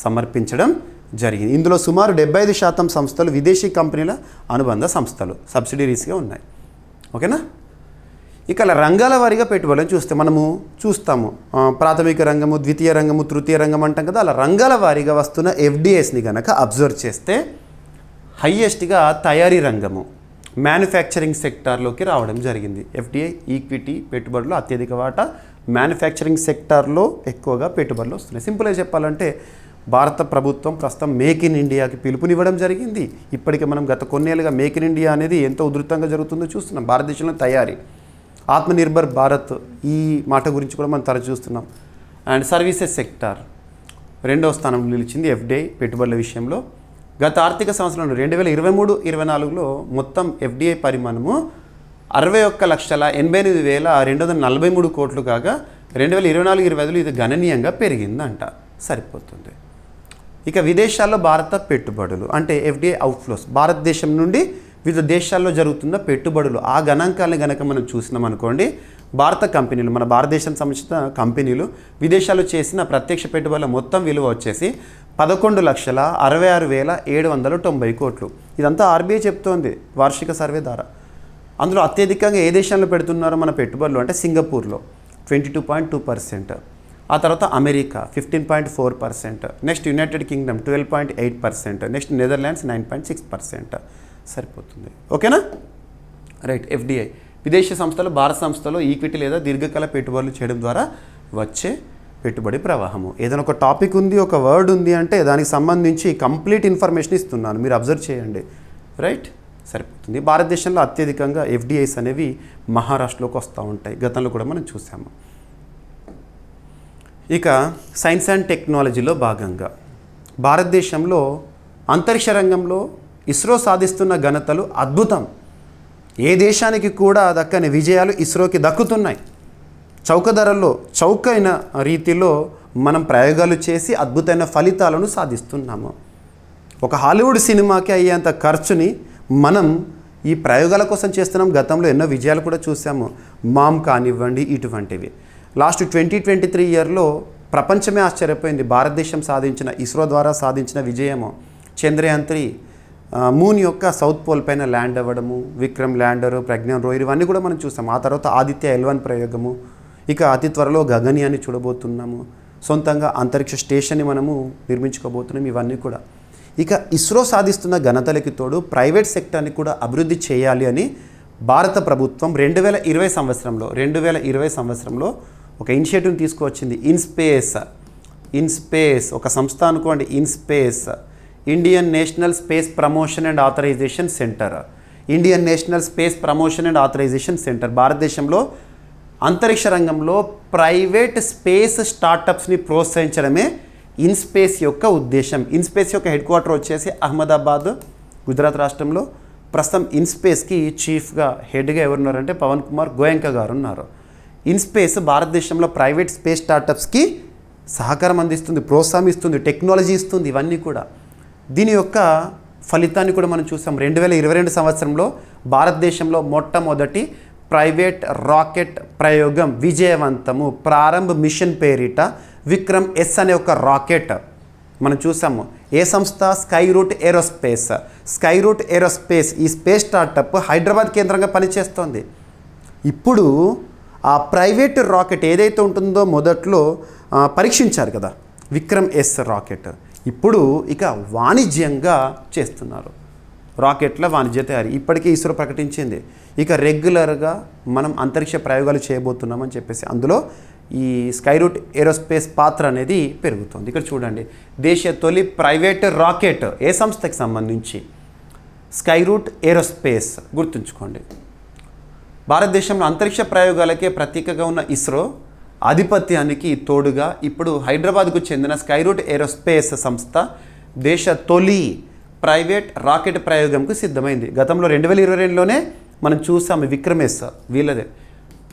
సమర్పించడం జరిగింది. ఇందులో సుమారు 75% సంస్థలు విదేశీ కంపెనీల అనుబంధ సంస్థలు, సబ్సిడరీస్గా ఉన్నాయి. ఓకేనా? ఇక రంగాల వారీగా పెట్టుబడులను చూస్తే మనము చూస్తాము ప్రాథమిక రంగము, ద్వితీయ రంగము, తృతీయ రంగం అంటాం కదా. అలా రంగాల వారీగా వస్తున్న ఎఫ్డిఐస్ని కనుక అబ్జర్వ్ చేస్తే హయ్యెస్ట్గా తయారీ రంగము, మ్యానుఫ్యాక్చరింగ్ సెక్టార్లోకి రావడం జరిగింది. ఎఫ్డిఐ ఈక్విటీ పెట్టుబడులు అత్యధిక వాటా మ్యానుఫ్యాక్చరింగ్ సెక్టార్లో ఎక్కువగా పెట్టుబడులు వస్తున్నాయి. సింపుల్గా చెప్పాలంటే భారత ప్రభుత్వం ప్రస్తుతం మేక్ ఇన్ ఇండియాకి పిలుపునివ్వడం జరిగింది. ఇప్పటికే మనం గత కొన్నేళ్ళుగా మేక్ ఇన్ ఇండియా అనేది ఎంతో ఉధృతంగా జరుగుతుందో చూస్తున్నాం. భారతదేశంలో తయారీ, ఆత్మనిర్భర్ భారత్ ఈ మాట గురించి కూడా మనం తరచూ చూస్తున్నాం. అండ్ సర్వీసెస్ సెక్టార్ 2వ స్థానంలో నిలిచింది ఎఫ్డిఐ పెట్టుబడుల విషయంలో. గత ఆర్థిక సంవత్సరంలో 2023-24లో మొత్తం ఎఫ్డిఐ పరిమాణము 61,88,243 కోట్లు కాగా 2024-25లో ఇది గణనీయంగా పెరిగిందంట. సరిపోతుంది. ఇక విదేశాల్లో భారత పెట్టుబడులు అంటే ఎఫ్డిఐ అవుట్ఫ్లోస్, భారతదేశం నుండి వివిధ దేశాల్లో జరుగుతున్న పెట్టుబడులు ఆ గణాంకాలను కనుక మనం చూసినాం అనుకోండి, భారత కంపెనీలు, మన భారతదేశం సంబంధించిన కంపెనీలు విదేశాల్లో చేసిన ప్రత్యక్ష పెట్టుబడుల మొత్తం విలువ వచ్చేసి 11,66,790 కోట్లు. ఇదంతా ఆర్బీఐ చెప్తోంది వార్షిక సర్వే ద్వారా. అందులో అత్యధికంగా ఏ దేశంలో పెడుతున్నారో మన పెట్టుబడులు అంటే సింగపూర్లో 22.2%, ఆ తర్వాత America 15.4%, next United Kingdom 12.8%, next Netherlands 9.6%. సరిపోతుంది. ఓకేనా? రైట్. ఎఫ్డిఐ విదేశీ సంస్థలు భారత సంస్థలో ఈక్విటీ లేదా దీర్ఘకాల పెట్టుబడులు చేయడం ద్వారా వచ్చే పెట్టుబడి ప్రవాహము. ఏదైనా ఒక టాపిక్ ఉంది, ఒక వర్డ్ ఉంది అంటే దానికి సంబంధించి కంప్లీట్ ఇన్ఫర్మేషన్ ఇస్తున్నాను, మీరు అబ్జర్వ్ చేయండి. రైట్? సరిపోతుంది. భారతదేశంలో అత్యధికంగా ఎఫ్డిఐస్ అనేవి మహారాష్ట్రలోకి వస్తూ ఉంటాయి. గతంలో కూడా మనం చూసాము. ఇక సైన్స్ అండ్ టెక్నాలజీలో భాగంగా భారతదేశంలో అంతరిక్ష రంగంలో ఇస్రో సాధిస్తున్న ఘనతలు అద్భుతం. ఏ దేశానికి కూడా దక్కని విజయాలు ఇస్రోకి దక్కుతున్నాయి. చౌకైన రీతిలో మనం ప్రయోగాలు చేసి అద్భుతమైన ఫలితాలను సాధిస్తున్నాము. ఒక హాలీవుడ్ సినిమాకి అయ్యేంత ఖర్చుని మనం ఈ ప్రయోగాల కోసం చేస్తున్నాం. గతంలో ఎన్నో విజయాలు కూడా చూసాము. మామ్ కానివ్వండి, ఇటువంటివి. లాస్ట్ 2023 ఇయర్లో ప్రపంచమే ఆశ్చర్యపోయింది భారతదేశం సాధించిన, ఇస్రో ద్వారా సాధించిన విజయము. చంద్రయాన్ 3 మూన్ యొక్క సౌత్ పోల్ పైన ల్యాండ్ అవ్వడము, విక్రమ్ ల్యాండరు, ప్రజ్ఞాన్ రోవర్ ఇవన్నీ కూడా మనం చూసాం. ఆ తర్వాత ఆదిత్య L1 ప్రయోగము, ఇక అతి త్వరలో గగన్యాన్ని చూడబోతున్నాము. సొంతంగా అంతరిక్ష స్టేషన్ని మనము నిర్మించుకోబోతున్నాం. ఇవన్నీ కూడా ఇక ఇస్రో సాధిస్తున్న ఘనతలకి తోడు ప్రైవేట్ సెక్టార్ని కూడా అభివృద్ధి చేయాలి అని భారత ప్రభుత్వం 2020 సంవత్సరంలో ఒక ఇనిషియేటివ్ తీసుకువచ్చింది. ఇన్స్పేస్ ఒక సంస్థ అనుకోండి. INSPACe Indian National Space Promotion and Authorisation Centre. Indian National Space Promotion and Authorisation Centre భారతదేశంలో అంతరిక్ష రంగంలో ప్రైవేట్ స్పేస్ స్టార్టప్స్ని ప్రోత్సహించడమే ఇన్స్పేస్ యొక్క ఉద్దేశం. ఇన్స్పేస్ యొక్క హెడ్ క్వార్టర్ వచ్చేసి అహ్మదాబాద్, గుజరాత్ రాష్ట్రంలో. ప్రస్తుతం ఇన్స్పేస్కి చీఫ్గా హెడ్గా ఎవరున్నారంటే పవన్ కుమార్ గోయంకా గారు ఉన్నారు. ఇన్స్పేస్ భారతదేశంలో ప్రైవేట్ స్పేస్ స్టార్టప్స్కి సహకారం అందిస్తుంది, ప్రోత్సాహిస్తుంది, టెక్నాలజీ ఇస్తుంది. ఇవన్నీ కూడా దీని యొక్క ఫలితాన్ని కూడా మనం చూసాం. 2022 సంవత్సరంలో భారతదేశంలో మొట్టమొదటి ప్రైవేట్ రాకెట్ ప్రయోగం విజయవంతము. ప్రారంభ్ మిషన్ పేరిట విక్రమ్ S అనే ఒక రాకెట్ మనం చూసాము. ఏ సంస్థ? Skyroot aerospace. ఈ స్పేస్ స్టార్టప్ హైదరాబాద్ కేంద్రంగా పనిచేస్తోంది. ఇప్పుడు ఆ ప్రైవేట్ రాకెట్ ఏదైతే ఉంటుందో మొదట్లో పరీక్షించారు కదా విక్రమ్ S రాకెట్, ఇప్పుడు ఇక వాణిజ్యంగా చేస్తున్నారు. రాకెట్ల వాణిజ్య తయారీ ఇప్పటికే ఇస్రో ప్రకటించింది. ఇక రెగ్యులర్గా మనం అంతరిక్ష ప్రయోగాలు చేయబోతున్నామని చెప్పేసి అందులో ఈ స్కైరూట్ ఏరోస్పేస్ పాత్ర అనేది పెరుగుతుంది. ఇక్కడ చూడండి, దేశ తొలి ప్రైవేట్ రాకెట్ ఏ సంస్థకి సంబంధించి? స్కైరూట్ ఏరోస్పేస్ గుర్తుంచుకోండి. భారతదేశంలో అంతరిక్ష ప్రయోగాలకే ప్రతీకగా ఉన్న ఇస్రో ఆధిపత్యానికి తోడుగా ఇప్పుడు హైదరాబాద్కు చెందిన స్కైరూట్ ఏరోస్పేస్ సంస్థ దేశ తొలి ప్రైవేట్ రాకెట్ ప్రయోగంకు సిద్ధమైంది. గతంలో 2022లోనే మనం చూసాము విక్రమేస్ వీళ్ళదే.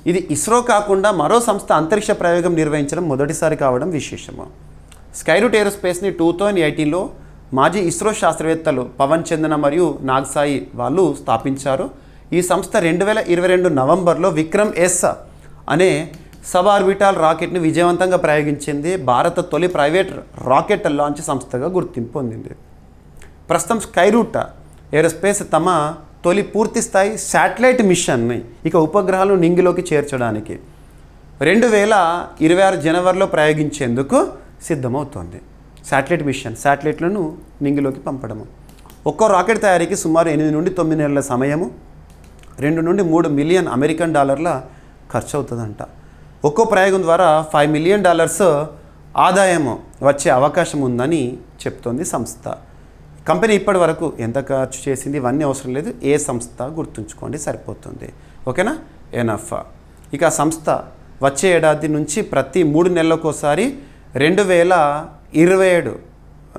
ఇది ఇస్రో కాకుండా మరో సంస్థ అంతరిక్ష ప్రయోగం నిర్వహించడం మొదటిసారి కావడం విశేషము. స్కైరూట్ ఏరోస్పేస్ని 2018లో మాజీ ఇస్రో శాస్త్రవేత్తలు పవన్ చందన మరియు నాగ్సాయి వాళ్ళు స్థాపించారు. ఈ సంస్థ 2022 నవంబర్లో విక్రమ్ ఎస్ అనే సబ్ ఆర్బిటాల్ రాకెట్ని విజయవంతంగా ప్రయోగించింది. భారత తొలి ప్రైవేట్ రాకెట్ లాంచ్ సంస్థగా గుర్తింపు పొందింది. ప్రస్తుతం స్కైరూట్ ఏరోస్పేస్ తమ తొలి పూర్తిస్థాయి శాటిలైట్ మిషన్ని ఇక ఉపగ్రహాలు నింగిలోకి చేర్చడానికి 2026 జనవరిలో ప్రయోగించేందుకు సిద్ధమవుతోంది. శాటిలైట్ మిషన్ శాటిలైట్లను నింగిలోకి పంపడము. ఒక్కో రాకెట్ తయారీకి సుమారు 8 నుండి 9 నెలల సమయము, 2 నుండి 3 మిలియన్ అమెరికన్ డాలర్ల ఖర్చు అవుతుందంట. ఒక్కో ప్రయోగం ద్వారా $5 మిలియన్ ఆదాయం వచ్చే అవకాశం ఉందని చెప్తోంది సంస్థ. కంపెనీ ఇప్పటి వరకు ఎంత ఖర్చు చేసింది ఇవన్నీ అవసరం లేదు, ఏ సంస్థ గుర్తుంచుకోండి సరిపోతుంది. ఓకేనా, ఎనఫ్. ఇక సంస్థ వచ్చే ఏడాది నుంచి ప్రతి 3 నెలలకోసారి 2027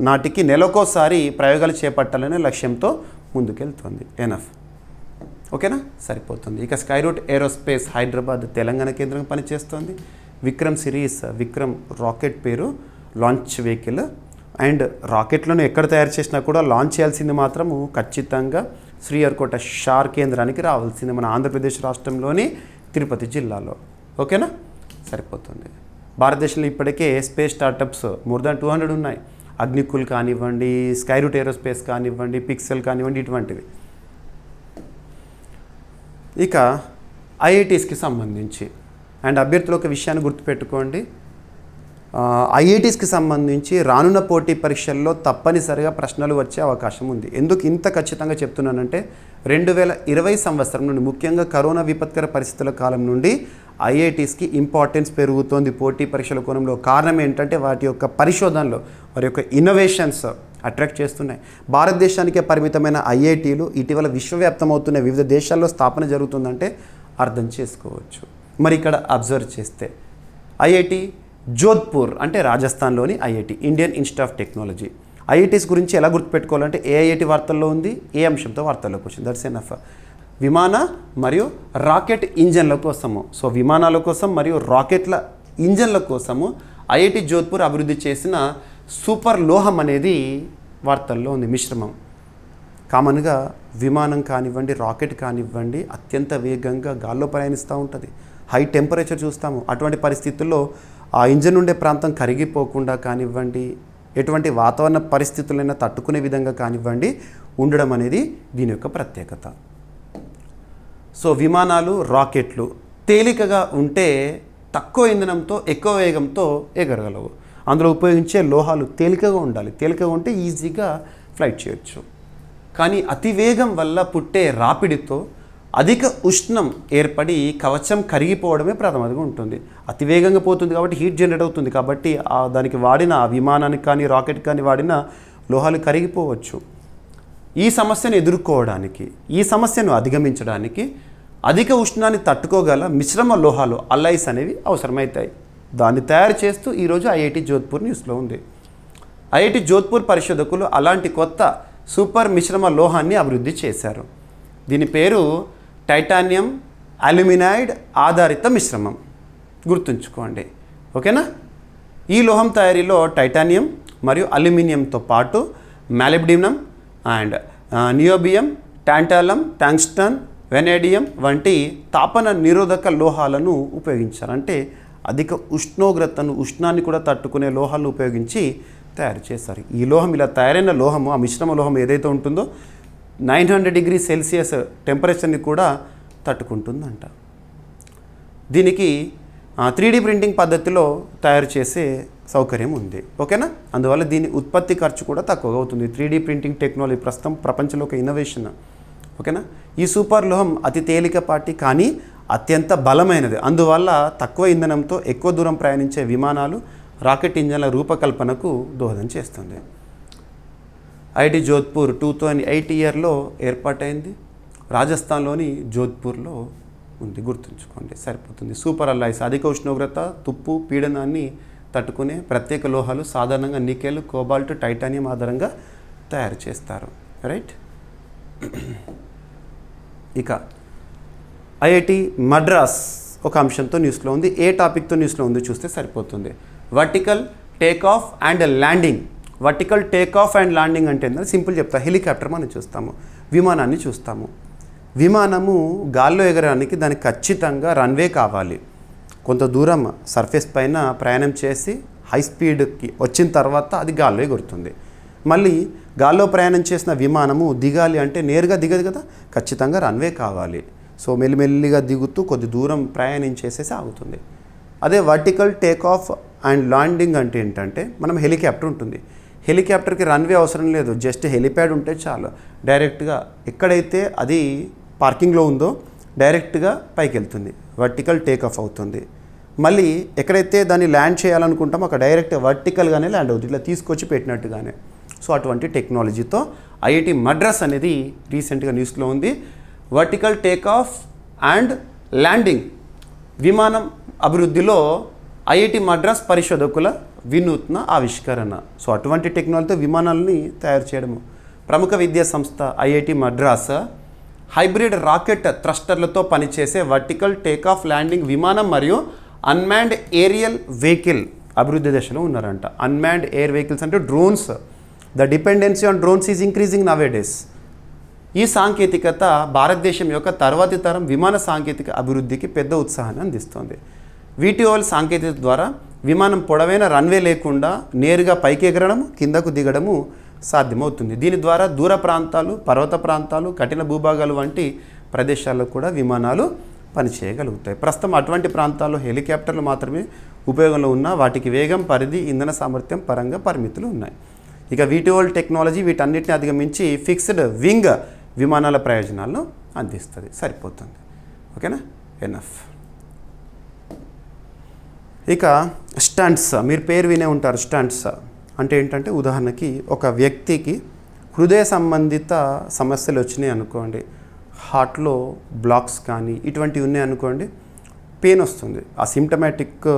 నాటికి నెలకోసారి ప్రయోగాలు చేపట్టాలనే లక్ష్యంతో ముందుకెళ్తుంది. ఎనఫ్. ఓకేనా, సరిపోతుంది. ఇక స్కైరూట్ ఏరోస్పేస్ హైదరాబాద్ తెలంగాణ కేంద్రం పనిచేస్తుంది. విక్రమ్ సిరీస్ విక్రమ్ రాకెట్ పేరు లాంచ్ వెహికల్. అండ్ రాకెట్లను ఎక్కడ తయారు చేసినా కూడా లాంచ్ చేయాల్సింది మాత్రము ఖచ్చితంగా శ్రీహరికోట షార్ కేంద్రానికి రావాల్సింది, మన ఆంధ్రప్రదేశ్ రాష్ట్రంలోని తిరుపతి జిల్లాలో. ఓకేనా, సరిపోతుంది. భారతదేశంలో ఇప్పటికే స్పేస్ స్టార్టప్స్ మోర్ దాన్ 200 ఉన్నాయి. అగ్నికుల్ కానివ్వండి, స్కైరూట్ ఏరోస్పేస్ కానివ్వండి, పిక్సెల్ కానివ్వండి, ఇటువంటివి. ఇక ఐఐటీస్కి సంబంధించి అండ్ అభ్యర్థులు ఒక విషయాన్ని గుర్తుపెట్టుకోండి. ఐఐటీస్కి సంబంధించి రానున్న పోటీ పరీక్షల్లో తప్పనిసరిగా ప్రశ్నలు వచ్చే అవకాశం ఉంది. ఎందుకు ఇంత ఖచ్చితంగా చెప్తున్నానంటే 2020 సంవత్సరం నుండి ముఖ్యంగా కరోనా విపత్కర పరిస్థితుల కాలం నుండి ఐఐటీస్కి ఇంపార్టెన్స్ పెరుగుతోంది పోటీ పరీక్షల కోణంలో. కారణం ఏంటంటే వాటి యొక్క పరిశోధనలో వారి యొక్క ఇన్నోవేషన్స్ అట్రాక్ట్ చేస్తున్నాయి. భారతదేశానికే పరిమితమైన ఐఐటీలు ఇటీవల విశ్వవ్యాప్తమవుతున్న వివిధ దేశాల్లో స్థాపన జరుగుతుందంటే అర్థం చేసుకోవచ్చు. మరి ఇక్కడ అబ్జర్వ్ చేస్తే ఐఐటి జోధ్పూర్ అంటే రాజస్థాన్లోని IIT, Indian institute of technology. IITs గురించి ఎలా గుర్తుపెట్టుకోవాలంటే ఏ ఐఐటి వార్తల్లో ఉంది, ఏ అంశంతో వార్తల్లోకి వచ్చింది, దట్స్ ఎనఫ్. విమాన మరియు రాకెట్ ఇంజన్ల కోసము, సో విమానాల కోసం మరియు రాకెట్ల ఇంజన్ల కోసము ఐఐటి జోధ్పూర్ అభివృద్ధి చేసిన సూపర్ లోహం అనేది వార్తల్లో ఉంది. మిశ్రమం కామన్గా విమానం కానివ్వండి, రాకెట్ కానివ్వండి అత్యంత వేగంగా గాల్లో ప్రయాణిస్తూ ఉంటుంది. హై టెంపరేచర్ చూస్తాము. అటువంటి పరిస్థితుల్లో ఆ ఇంజన్ ఉండే ప్రాంతం కరిగిపోకుండా కానివ్వండి, ఎటువంటి వాతావరణ పరిస్థితులైనా తట్టుకునే విధంగా కానివ్వండి ఉండడం అనేది దీని యొక్క ప్రత్యేకత. సో విమానాలు, రాకెట్లు తేలికగా ఉంటే తక్కువ ఇంధనంతో ఎక్కువ వేగంతో ఎగరగలవు. అందులో ఉపయోగించే లోహాలు తేలికగా ఉండాలి. తేలికగా ఉంటే ఈజీగా ఫ్లైట్ చేయొచ్చు. కానీ అతివేగం వల్ల పుట్టే రాపిడితో అధిక ఉష్ణం ఏర్పడి కవచం కరిగిపోవడమే ప్రథమంగా ఉంటుంది. అతివేగంగా పోతుంది కాబట్టి హీట్ జనరేట్ అవుతుంది. కాబట్టి దానికి వాడిన విమానానికి కానీ రాకెట్ కానీ వాడిన లోహాలు కరిగిపోవచ్చు. ఈ సమస్యను ఎదుర్కోవడానికి, ఈ సమస్యను అధిగమించడానికి అధిక ఉష్ణాన్ని తట్టుకోగల మిశ్రమ లోహాలు అల్లైస్ అనేవి అవసరమవుతాయి. దాన్ని తయారు చేస్తూ ఈరోజు ఐఐటి జోధ్పూర్ న్యూస్లో ఉంది. ఐఐటి జోధ్పూర్ పరిశోధకులు అలాంటి కొత్త సూపర్ మిశ్రమ లోహాన్ని అభివృద్ధి చేశారు. దీని పేరు టైటానియం అల్యూమినైడ్ ఆధారిత మిశ్రమం. గుర్తుంచుకోండి. ఓకేనా. ఈ లోహం తయారీలో టైటానియం మరియు అల్యూమినియంతో పాటు molybdenum and niobium, టాంటాలం, tungsten, vanadium వంటి తాపన నిరోధక లోహాలను ఉపయోగించారు. అంటే అధిక ఉష్ణాన్ని కూడా తట్టుకునే లోహాలను ఉపయోగించి తయారు చేశారు. ఈ లోహం ఇలా తయారైన లోహము, ఆ మిశ్రమ లోహం ఏదైతే ఉంటుందో 900 డిగ్రీ సెల్సియస్ టెంపరేచర్ని కూడా తట్టుకుంటుందంట. దీనికి 3D ప్రింటింగ్ పద్ధతిలో తయారు చేసే సౌకర్యం ఉంది. ఓకేనా. అందువల్ల దీని ఉత్పత్తి ఖర్చు కూడా తక్కువగా అవుతుంది. 3D ప్రింటింగ్ టెక్నాలజీ ప్రస్తుతం ప్రపంచంలో ఒక ఇన్నోవేషన్. ఓకేనా. ఈ సూపర్ లోహం అతి తేలికపాటి కానీ అత్యంత బలమైనది. అందువల్ల తక్కువ ఇంధనంతో ఎక్కువ దూరం ప్రయాణించే విమానాలు, రాకెట్ ఇంజన్ల రూపకల్పనకు దోహదం చేస్తుంది. ఐఐటి జోధ్పూర్ 2008 ఇయర్లో ఏర్పాటైంది. రాజస్థాన్లోని జోధ్పూర్లో ఉంది, గుర్తుంచుకోండి సరిపోతుంది. సూపర్ అల్లాయ్స్ అధిక ఉష్ణోగ్రత, తుప్పు, పీడనాన్ని తట్టుకునే ప్రత్యేక లోహాలు సాధారణంగా నికెల్, కోబాల్ట్, టైటానియం ఆధారంగా తయారు చేస్తారు. రైట్. ఇక ఐఐటి మద్రాస్ ఒక అంశంతో న్యూస్లో ఉంది. ఏ టాపిక్తో న్యూస్లో ఉందో చూస్తే సరిపోతుంది. Vertical take off and landing. Vertical take off and landing అంటే ఏంటంటే సింపుల్ చెప్తా. హెలికాప్టర్ మనం చూస్తాము, విమానాన్ని చూస్తాము. విమానము గాల్లో ఎగరడానికి దానికి ఖచ్చితంగా రన్వే కావాలి. కొంత దూరం సర్ఫేస్ పైన ప్రయాణం చేసి హై స్పీడ్కి వచ్చిన తర్వాత అది గాల్లో ఎగురుతుంది. మళ్ళీ గాల్లో ప్రయాణం చేసిన విమానము దిగాలి అంటే నేరుగా దిగదు కదా, ఖచ్చితంగా రన్వే కావాలి. సో మెల్లిమెల్లిగా దిగుతూ కొద్ది దూరం ప్రయాణించేసేసి ఆగుతుంది. అదే vertical take off and landing అంటే ఏంటంటే మనం హెలికాప్టర్ ఉంటుంది. హెలికాప్టర్కి రన్వే అవసరం లేదు, జస్ట్ హెలిప్యాడ్ ఉంటే చాలు. డైరెక్ట్గా ఎక్కడైతే అది పార్కింగ్లో ఉందో డైరెక్ట్గా పైకి వెళ్తుంది, వర్టికల్ టేక్ ఆఫ్ అవుతుంది. మళ్ళీ ఎక్కడైతే దాన్ని ల్యాండ్ చేయాలనుకుంటామో అక్కడ డైరెక్ట్ వర్టికల్గానే ల్యాండ్ అవుతుంది, ఇట్లా తీసుకొచ్చి పెట్టినట్టుగానే. సో అటువంటి టెక్నాలజీతో ఐఐటి మద్రాస్ అనేది రీసెంట్గా న్యూస్లో ఉంది. Vertical take off and landing విమానం అభివృద్ధిలో ఐఐటి మద్రాస్ పరిశోధకుల వినూత్న ఆవిష్కరణ. సో అటువంటి టెక్నాలజీతో విమానాలని తయారు చేయడము. ప్రముఖ విద్యా సంస్థ ఐఐటి మద్రాస్ హైబ్రిడ్ రాకెట్ థ్రస్టర్లతో పనిచేసే వర్టికల్ టేక్ ఆఫ్ ల్యాండింగ్ విమానం మరియు అన్మాన్డ్ ఏరియల్ వెహికల్ అభివృద్ధి దశలో ఉన్నారంట. అన్మాన్డ్ ఎయిర్ వెహికల్స్ అంటే drones. The dependency on drones is increasing nowadays. ఈ సాంకేతికత భారతదేశం యొక్క తర్వాతి తరం విమాన సాంకేతిక అభివృద్ధికి పెద్ద ఉత్సాహాన్ని అందిస్తుంది. VTOL సాంకేతికత ద్వారా విమానం పొడవైన రన్వే లేకుండా నేరుగా పైకి ఎగరడం, కిందకు దిగడము సాధ్యమవుతుంది. దీని ద్వారా దూర ప్రాంతాలు, పర్వత ప్రాంతాలు, కఠిన భూభాగాలు వంటి ప్రదేశాల్లో కూడా విమానాలు పనిచేయగలుగుతాయి. ప్రస్తుతం అటువంటి ప్రాంతాల్లో హెలికాప్టర్లు మాత్రమే ఉపయోగంలో ఉన్న వాటికి వేగం, పరిధి, ఇంధన సామర్థ్యం పరంగా పరిమితులు ఉన్నాయి. ఇక VTOL టెక్నాలజీ వీటన్నిటిని అధిగమించి ఫిక్స్డ్ వింగ్ విమానాల ప్రయోజనాలను అందిస్తుంది. సరిపోతుంది. ఓకేనా, ఎనఫ్. ఇక స్టంట్స్, మీరు పేరు వినే ఉంటారు. స్టంట్స్ అంటే ఏంటంటే ఉదాహరణకి ఒక వ్యక్తికి హృదయ సంబంధిత సమస్యలు వచ్చినాయి అనుకోండి, హార్ట్లో బ్లాక్స్ కానీ ఇటువంటివి ఉన్నాయి అనుకోండి, పెయిన్ వస్తుంది. ఆ సిమ్టమాటిక్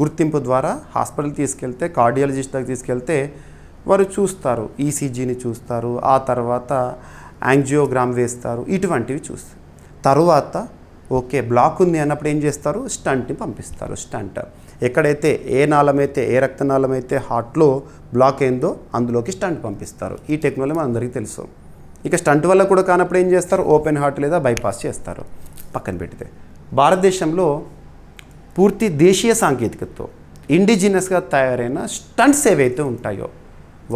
గుర్తింపు ద్వారా హాస్పిటల్ తీసుకెళ్తే, కార్డియాలజిస్ట్ దగ్గర తీసుకెళ్తే వారు చూస్తారు, ఈసీజీని చూస్తారు, ఆ తర్వాత యాంజియోగ్రామ్ వేస్తారు, ఇటువంటివి చూస్తారు. తరువాత ఓకే బ్లాక్ ఉంది అన్నప్పుడు ఏం చేస్తారు, స్టంట్ని పంపిస్తారు. స్టంట్ ఎక్కడైతే ఏ నాళమైతే, ఏ రక్తనాళమైతే హార్ట్లో బ్లాక్ అయిందో అందులోకి స్టంట్ పంపిస్తారు. ఈ టెక్నాలజీ మనందరికీ తెలుసు. ఇక స్టంట్ వల్ల కూడా కానప్పుడు ఏం చేస్తారు, ఓపెన్ హార్ట్ లేదా బైపాస్ చేస్తారు. పక్కన పెడితే భారతదేశంలో పూర్తి దేశీయ సాంకేతికతతో ఇండిజినస్గా తయారైన స్టంట్స్ ఏవైతే ఉంటాయో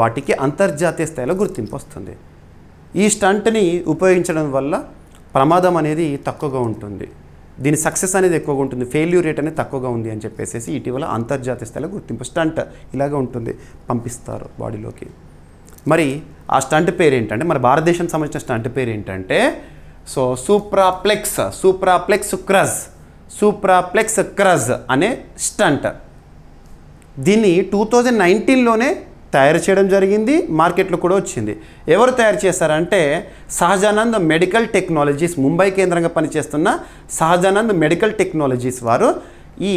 వాటికి అంతర్జాతీయ స్థాయిలో గుర్తింపు వస్తుంది. ఈ స్టంట్ని ఉపయోగించడం వల్ల ప్రమాదం అనేది తక్కువగా ఉంటుంది, దీని సక్సెస్ అనేది ఎక్కువగా ఉంటుంది, ఫెయిల్యూర్ రేట్ అనేది తక్కువగా ఉంది అని చెప్పేసి ఇటీవల అంతర్జాతీయ స్థాయిలో గుర్తింపు. స్టంట్ ఇలాగే ఉంటుంది, పంపిస్తారు బాడీలోకి. మరి ఆ స్టంట్ పేరు ఏంటంటే, మన భారతదేశం సంబంధించిన స్టంట్ పేరు ఏంటంటే సో సూప్రాప్లెక్స్ క్రజ్ అనే స్టంట్. దీన్ని 2019లోనే తయారు చేయడం జరిగింది, మార్కెట్లో కూడా వచ్చింది. ఎవరు తయారు చేశారంటే సహజానంద్ మెడికల్ టెక్నాలజీస్, ముంబై కేంద్రంగా పనిచేస్తున్న సహజానంద్ మెడికల్ టెక్నాలజీస్ వారు ఈ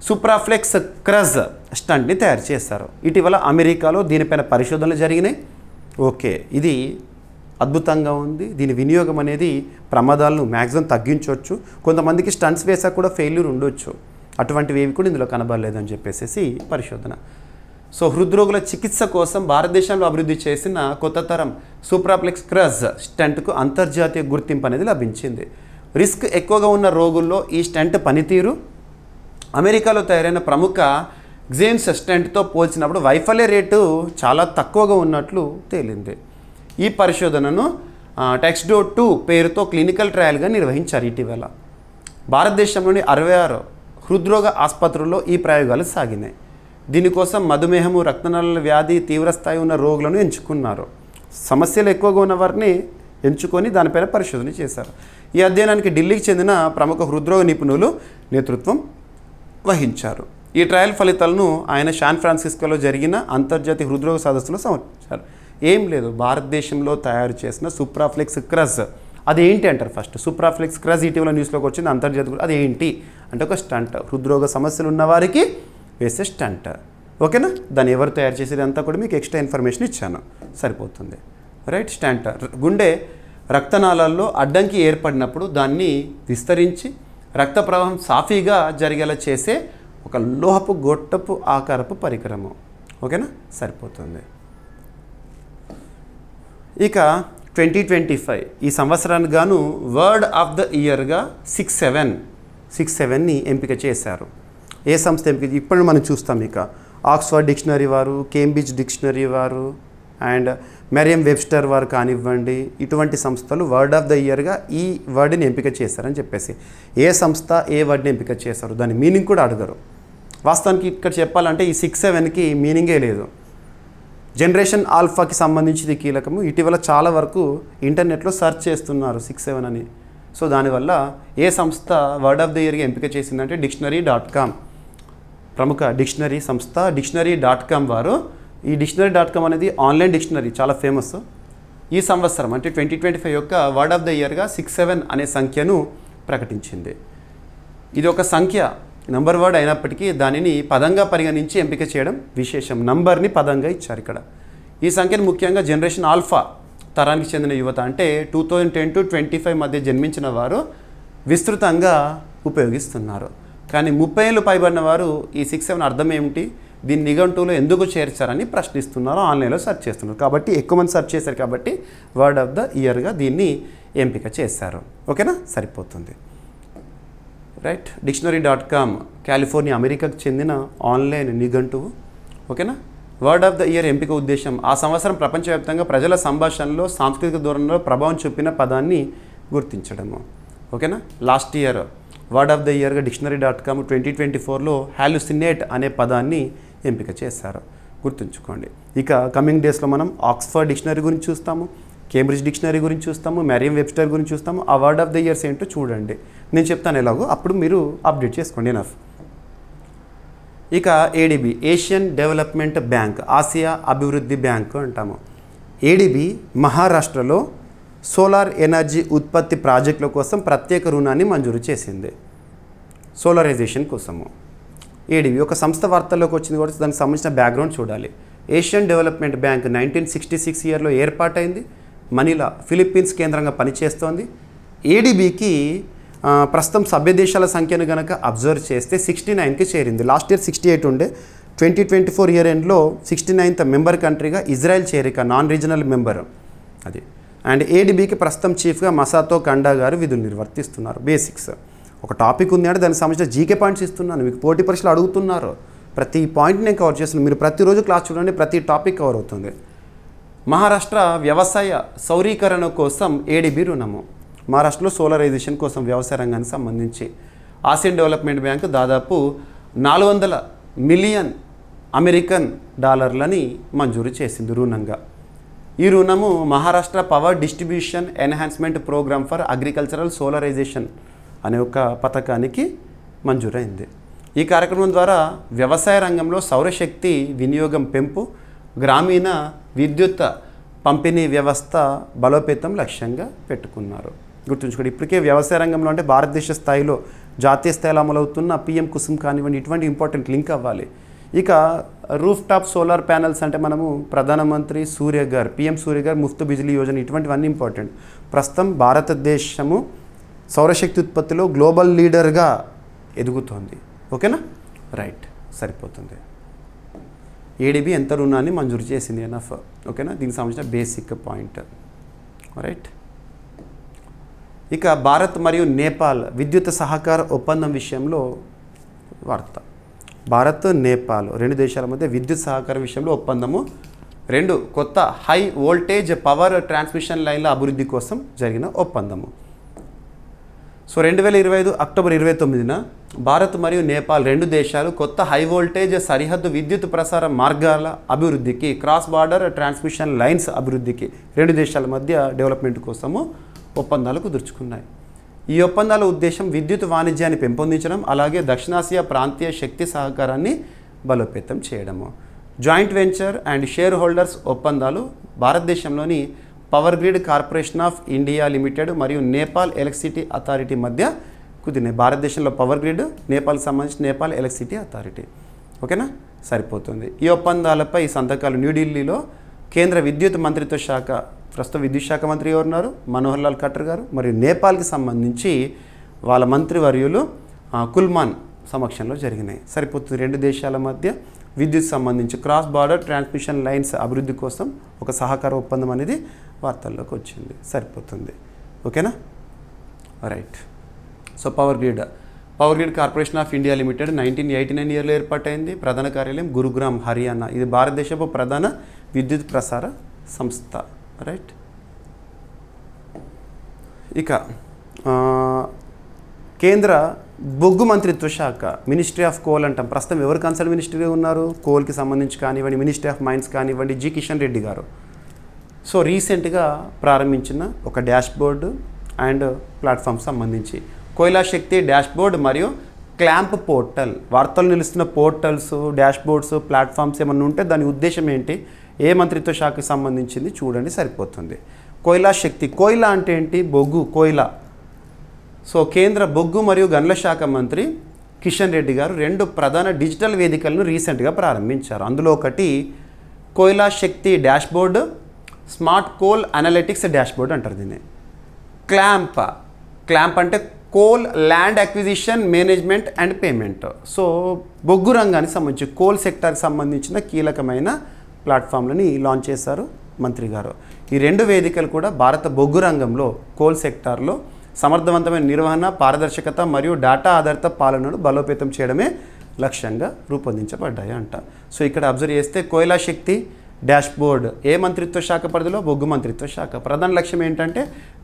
సూప్రాప్లెక్స్ క్రజ్ స్టంట్ని తయారు చేశారు. ఇటీవల అమెరికాలో దీనిపైన పరిశోధనలు జరిగినాయి. ఓకే, ఇది అద్భుతంగా ఉంది, దీని వినియోగం అనేది ప్రమాదాలను మ్యాక్సిమం తగ్గించవచ్చు, కొంతమందికి స్టంట్స్ వేసాక కూడా ఫెయిల్యూర్ ఉండొచ్చు, అటువంటివి ఏవి కూడా ఇందులో కనబడలేదని చెప్పేసి పరిశోధన. సో హృద్రోగుల చికిత్స కోసం భారతదేశంలో అభివృద్ధి చేసిన కొత్త తరం సూప్రాప్లెక్స్ క్రజ్ స్టంట్కు అంతర్జాతీయ గుర్తింపు అనేది లభించింది. రిస్క్ ఎక్కువగా ఉన్న రోగుల్లో ఈ స్టంట్ పనితీరు అమెరికాలో తయారైన ప్రముఖ గ్జేమ్స్ స్టంట్తో పోల్చినప్పుడు వైఫల్య రేటు చాలా తక్కువగా ఉన్నట్లు తేలింది. ఈ పరిశోధనను టెక్స్డో 2 పేరుతో క్లినికల్ ట్రయల్గా నిర్వహించారు. ఇటీవల భారతదేశంలోని 66 హృద్రోగ ఆసుపత్రుల్లో ఈ ప్రయోగాలు సాగినాయి. దీనికోసం మధుమేహము, రక్తనాళాల వ్యాధి తీవ్రస్థాయి ఉన్న రోగులను ఎంచుకున్నారు. సమస్యలు ఎక్కువగా ఉన్న వారిని ఎంచుకొని దానిపైన పరిశోధన చేశారు. ఈ అధ్యయనానికి ఢిల్లీకి చెందిన ప్రముఖ హృద్రోగ నిపుణులు నేతృత్వం వహించారు. ఈ ట్రయల్ ఫలితాలను ఆయన శాన్ ఫ్రాన్సిస్కోలో జరిగిన అంతర్జాతీయ హృద్రోగ సదస్సులో సమర్పించారు. ఏం లేదు, భారతదేశంలో తయారు చేసిన సూప్రాఫ్లెక్స్ క్రజ్. అది ఏంటి అంటారు ఫస్ట్. సూప్రాఫ్లెక్స్ క్రజ్ ఇటీవల న్యూస్లోకి వచ్చింది, అంతర్జాతీయ. అది ఏంటి అంటే ఒక స్టంట్, హృద్రోగ సమస్యలు ఉన్న వారికి వేసే స్టంట్. ఓకేనా, దాన్ని ఎవరు తయారు చేసేది అంతా కూడా మీకు ఎక్స్ట్రా ఇన్ఫర్మేషన్ ఇచ్చాను, సరిపోతుంది. రైట్, స్టంట్ గుండె రక్తనాళాల్లో అడ్డంకి ఏర్పడినప్పుడు దాన్ని విస్తరించి రక్త ప్రవాహం సాఫీగా జరిగేలా చేసే ఒక లోహపు గొట్టపు ఆకారపు పరికరము. ఓకేనా, సరిపోతుంది. ఇక 2025 ఈ సంవత్సరానికి గాను వర్డ్ ఆఫ్ ద ఇయర్గా 6-7ని ఎంపిక చేశారు. ఏ సంస్థ ఎంపిక? ఇప్పుడు మనం చూస్తాం. ఇక ఆక్స్ఫర్డ్ డిక్షనరీ వారు, కేంబ్రిడ్జ్ డిక్షనరీ వారు అండ్ మెరియం వెబ్స్టర్ వారు కానివ్వండి, ఇటువంటి సంస్థలు వర్డ్ ఆఫ్ ద ఇయర్గా ఈ వర్డ్ని ఎంపిక చేశారని చెప్పేసి. ఏ సంస్థ ఏ వర్డ్ని ఎంపిక చేశారు దాని మీనింగ్ కూడా అడగరు. వాస్తవానికి ఇక్కడ చెప్పాలంటే ఈ 6-7కి మీనింగే లేదు. జనరేషన్ ఆల్ఫాకి సంబంధించింది కీలకము. ఇటీవల చాలా వరకు ఇంటర్నెట్లో సెర్చ్ చేస్తున్నారు 6-7 అని. సో దానివల్ల ఏ సంస్థ వర్డ్ ఆఫ్ ద ఇయర్గా ఎంపిక చేసిందంటే Dictionary.com, ప్రముఖ డిక్షనరీ సంస్థ Dictionary.com వారు. ఈ Dictionary.com అనేది ఆన్లైన్ డిక్షనరీ, చాలా ఫేమస్. ఈ సంవత్సరం అంటే 2025 యొక్క వర్డ్ ఆఫ్ ద ఇయర్గా 6-7 అనే సంఖ్యను ప్రకటించింది. ఇది ఒక సంఖ్య, నంబర్ వర్డ్ అయినప్పటికీ దానిని పదంగా పరిగణించి ఎంపిక చేయడం విశేషం. నంబర్ని పదంగా ఇచ్చారు ఇక్కడ. ఈ సంఖ్యను ముఖ్యంగా జనరేషన్ ఆల్ఫా తరానికి చెందిన యువత, అంటే 2010 to 25 మధ్య జన్మించిన వారు విస్తృతంగా ఉపయోగిస్తున్నారు. కానీ 30 ఏళ్ళు పైబడిన వారు ఈ 6-7 అర్థం ఏమిటి, దీన్ని నిఘంటువులో ఎందుకు చేర్చారని ప్రశ్నిస్తున్నారు, ఆన్లైన్లో సెర్చ్ చేస్తున్నారు. కాబట్టి ఎక్కువ మంది సెర్చ్ చేశారు కాబట్టి వర్డ్ ఆఫ్ ద ఇయర్గా దీన్ని ఎంపిక చేశారు. ఓకేనా, సరిపోతుంది. రైట్, Dictionary.com కాలిఫోర్నియా, అమెరికాకు చెందిన ఆన్లైన్ నిఘంటువు. ఓకేనా, వర్డ్ ఆఫ్ ద ఇయర్ ఎంపిక ఉద్దేశం ఆ సంవత్సరం ప్రపంచవ్యాప్తంగా ప్రజల సంభాషణలో సాంస్కృతిక ధోరణిలో ప్రభావం చూపిన పదాన్ని గుర్తించడము. ఓకేనా, last year word of the ఇయర్గా Dictionary.com 2024లో హాలుసినేట్ అనే పదాన్ని ఎంపిక చేశారు, గుర్తుంచుకోండి. ఇక కమింగ్ డేస్లో మనం ఆక్స్ఫర్డ్ డిక్షనరీ గురించి చూస్తాము, కేంబ్రిడ్జ్ డిక్షనరీ గురించి చూస్తాము, మెరియం వెబ్స్టర్ గురించి చూస్తాము. ఆ వర్డ్ ఆఫ్ ద ఇయర్స్ ఏంటో చూడండి, నేను చెప్తాను ఎలాగో, అప్పుడు మీరు అప్డేట్ చేసుకోండి. ఎనఫ్. ఇక ADB, Asian development bank, Asia అభివృద్ధి బ్యాంకు అంటాము. ADB మహారాష్ట్రలో సోలార్ ఎనర్జీ ఉత్పత్తి ప్రాజెక్టుల కోసం ప్రత్యేక రుణాన్ని మంజూరు చేసింది, సోలరైజేషన్ కోసము. ADB ఒక సంస్థ వార్తల్లోకి వచ్చింది కూడా, దానికి సంబంధించిన బ్యాక్గ్రౌండ్ చూడాలి. ఏషియన్ డెవలప్మెంట్ బ్యాంక్ 1966 ఇయర్లో ఏర్పాటైంది, మనీలా ఫిలిప్పీన్స్ కేంద్రంగా పనిచేస్తోంది. ADBకి ప్రస్తుతం సభ్య దేశాల సంఖ్యను కనుక అబ్జర్వ్ చేస్తే 69కి చేరింది. లాస్ట్ ఇయర్ 68 ఉండే. 2024 ఇయర్ ఎండ్లో 69th మెంబర్ కంట్రీగా ఇజ్రాయెల్ చేరిక, నాన్ రీజనల్ మెంబర్ అది. అండ్ ADBకి ప్రస్తుతం చీఫ్గా మసాతో కండా గారు విధులు నిర్వర్తిస్తున్నారు. బేసిక్స్ ఒక టాపిక్ ఉంది అంటే దానికి సంబంధించిన జీకే పాయింట్స్ ఇస్తున్నాను, మీకు పోటీ పరీక్షలు అడుగుతున్నారు, ప్రతి పాయింట్ నేను కవర్ చేస్తున్నాను. మీరు ప్రతిరోజు క్లాస్ చూడండి, ప్రతి టాపిక్ కవర్ అవుతుంది. మహారాష్ట్ర వ్యవసాయ సౌరీకరణ కోసం ADB రుణము, మహారాష్ట్రలో సోలరైజేషన్ కోసం వ్యవసాయ రంగానికి సంబంధించి. ఆసియన్ డెవలప్మెంట్ బ్యాంక్ దాదాపు 400 మిలియన్ అమెరికన్ డాలర్లని మంజూరు చేసింది రుణంగా. ఈ రుణము Maharashtra Power Distribution Enhancement Programme for Agricultural Solarisation అనే ఒక పథకానికి మంజూరైంది. ఈ కార్యక్రమం ద్వారా వ్యవసాయ రంగంలో సౌరశక్తి వినియోగం పెంపు, గ్రామీణ విద్యుత్ పంపిణీ వ్యవస్థ బలోపేతం లక్ష్యంగా పెట్టుకున్నారు. గుర్తుంచుకోండి, ఇప్పటికే వ్యవసాయ రంగంలో అంటే భారతదేశ స్థాయిలో జాతీయ స్థాయిలో అమలవుతున్న PM కుసుమ్ కానివ్వండి, ఇటువంటి ఇంపార్టెంట్ లింక్ అవ్వాలి. ఇక రూఫ్ టాప్ సోలార్ ప్యానల్స్ అంటే మనము ప్రధానమంత్రి సూర్య గారు, PM సూర్య గారు ముఫ్త్ బిజిలీ యోజన, ఇటువంటివన్నీ ఇంపార్టెంట్. ప్రస్తుతం భారతదేశము సౌరశక్తి ఉత్పత్తిలో గ్లోబల్ లీడర్గా ఎదుగుతోంది. ఓకేనా, రైట్, సరిపోతుంది. ADB ఎంత రుణాన్ని మంజూరు చేసింది ఎనఫ్. ఓకేనా, దీనికి సంబంధించిన బేసిక్ పాయింట్. రైట్, ఇక భారత్ మరియు నేపాల్ విద్యుత్ సహకార ఒప్పందం విషయంలో వార్త. భారత్ నేపాల్ రెండు దేశాల మధ్య విద్యుత్ సహకారం విషయంలో ఒప్పందము, 2 కొత్త హై వోల్టేజ్ పవర్ ట్రాన్స్మిషన్ లైన్ల అభివృద్ధి కోసం జరిగిన ఒప్పందము. సో 2025 అక్టోబర్ 29న భారత్ మరియు నేపాల్ రెండు దేశాలు కొత్త హై వోల్టేజ్ సరిహద్దు విద్యుత్ ప్రసార మార్గాల అభివృద్ధికి, క్రాస్ బార్డర్ ట్రాన్స్మిషన్ లైన్స్ అభివృద్ధికి రెండు దేశాల మధ్య డెవలప్మెంట్ కోసము ఒప్పందాలు కుదుర్చుకున్నాయి. ఈ ఒప్పందాల ఉద్దేశం విద్యుత్ వాణిజ్యాన్ని పెంపొందించడం, అలాగే దక్షిణాసియా ప్రాంతీయ శక్తి సహకారాన్ని బలోపేతం చేయడము. Joint venture and share holders ఒప్పందాలు భారతదేశంలోని power grid corporation of India limited మరియు నేపాల్ ఎలక్ట్రిసిటీ అథారిటీ మధ్య కుదిరినాయి. భారతదేశంలో పవర్ గ్రిడ్, నేపాల్కి సంబంధించి నేపాల్ ఎలక్ట్రిసిటీ అథారిటీ. ఓకేనా, సరిపోతుంది. ఈ ఒప్పందాలపై సంతకాలు న్యూఢిల్లీలో కేంద్ర విద్యుత్ మంత్రిత్వ శాఖ, ప్రస్తుత విద్యుత్ శాఖ మంత్రి ఎవరున్నారు, మనోహర్ లాల్ ఖట్టర్ గారు, మరియు నేపాల్కి సంబంధించి వాళ్ళ మంత్రివర్యులు కుల్మాన్ సమక్షంలో జరిగినాయి. సరిపోతుంది. రెండు దేశాల మధ్య విద్యుత్ సంబంధించి క్రాస్ బార్డర్ ట్రాన్స్మిషన్ లైన్స్ అభివృద్ధి కోసం ఒక సహకార ఒప్పందం అనేది వార్తల్లోకి వచ్చింది. సరిపోతుంది. ఓకేనా, right. So power grid corporation of India limited 1989 ఇయర్లో ఏర్పాటైంది. ప్రధాన కార్యాలయం గురుగ్రామ్, హర్యానా. ఇది భారతదేశపు ప్రధాన విద్యుత్ ప్రసార సంస్థ. రైట్. ఇక కేంద్ర బొగ్గు మంత్రిత్వ శాఖ, మినిస్ట్రీ ఆఫ్ కోల్ అంటాం. ప్రస్తుతం ఎవరు కన్సర్న్ మినిస్ట్రీగా ఉన్నారు? కోల్కి సంబంధించి కానివ్వండి, మినిస్ట్రీ ఆఫ్ మైన్స్ కానివ్వండి, జి కిషన్ రెడ్డి గారు. సో రీసెంట్గా ప్రారంభించిన ఒక డాష్బోర్డు అండ్ ప్లాట్ఫామ్ సంబంధించి కోయిలా శక్తి డాష్బోర్డ్ మరియు క్లాంప్ పోర్టల్. వార్తలు నిలుస్తున్న పోర్టల్స్, డాష్బోర్డ్స్, ప్లాట్ఫామ్స్ ఏమన్నా ఉంటే దాని ఉద్దేశం ఏంటి, ఏ మంత్రిత్వ శాఖకి సంబంధించింది చూడండి, సరిపోతుంది. కోయిలా శక్తి, కోయిలా అంటే ఏంటి? బొగ్గు, కోయిలా. సో కేంద్ర బొగ్గు మరియు గనుల శాఖ మంత్రి కిషన్ రెడ్డి గారు 2 ప్రధాన డిజిటల్ వేదికలను రీసెంట్గా ప్రారంభించారు. అందులో ఒకటి Koyla Shakti dashboard, smart coal analytics dashboard అంటారు దీన్ని. క్లాంప్ అంటే coal land acquisition management and payment. So బొగ్గు రంగానికి సంబంధించి, కోల్ సెక్టార్కి సంబంధించిన కీలకమైన ప్లాట్ఫామ్లని లాంచ్ చేశారు మంత్రి గారు. ఈ 2 వేదికలు కూడా భారత బొగ్గు రంగంలో, కోల్ సెక్టార్లో సమర్థవంతమైన నిర్వహణ, పారదర్శకత మరియు డేటా ఆధారిత పాలనను బలోపేతం చేయడమే లక్ష్యంగా రూపొందించబడ్డాయి అంట. సో ఇక్కడ అబ్జర్వ్ చేస్తే కోయిలా శక్తి డాష్బోర్డ్ ఏ మంత్రిత్వ శాఖ పరిధిలో? బొగ్గు మంత్రిత్వ శాఖ. ప్రధాన లక్ష్యం ఏంటంటే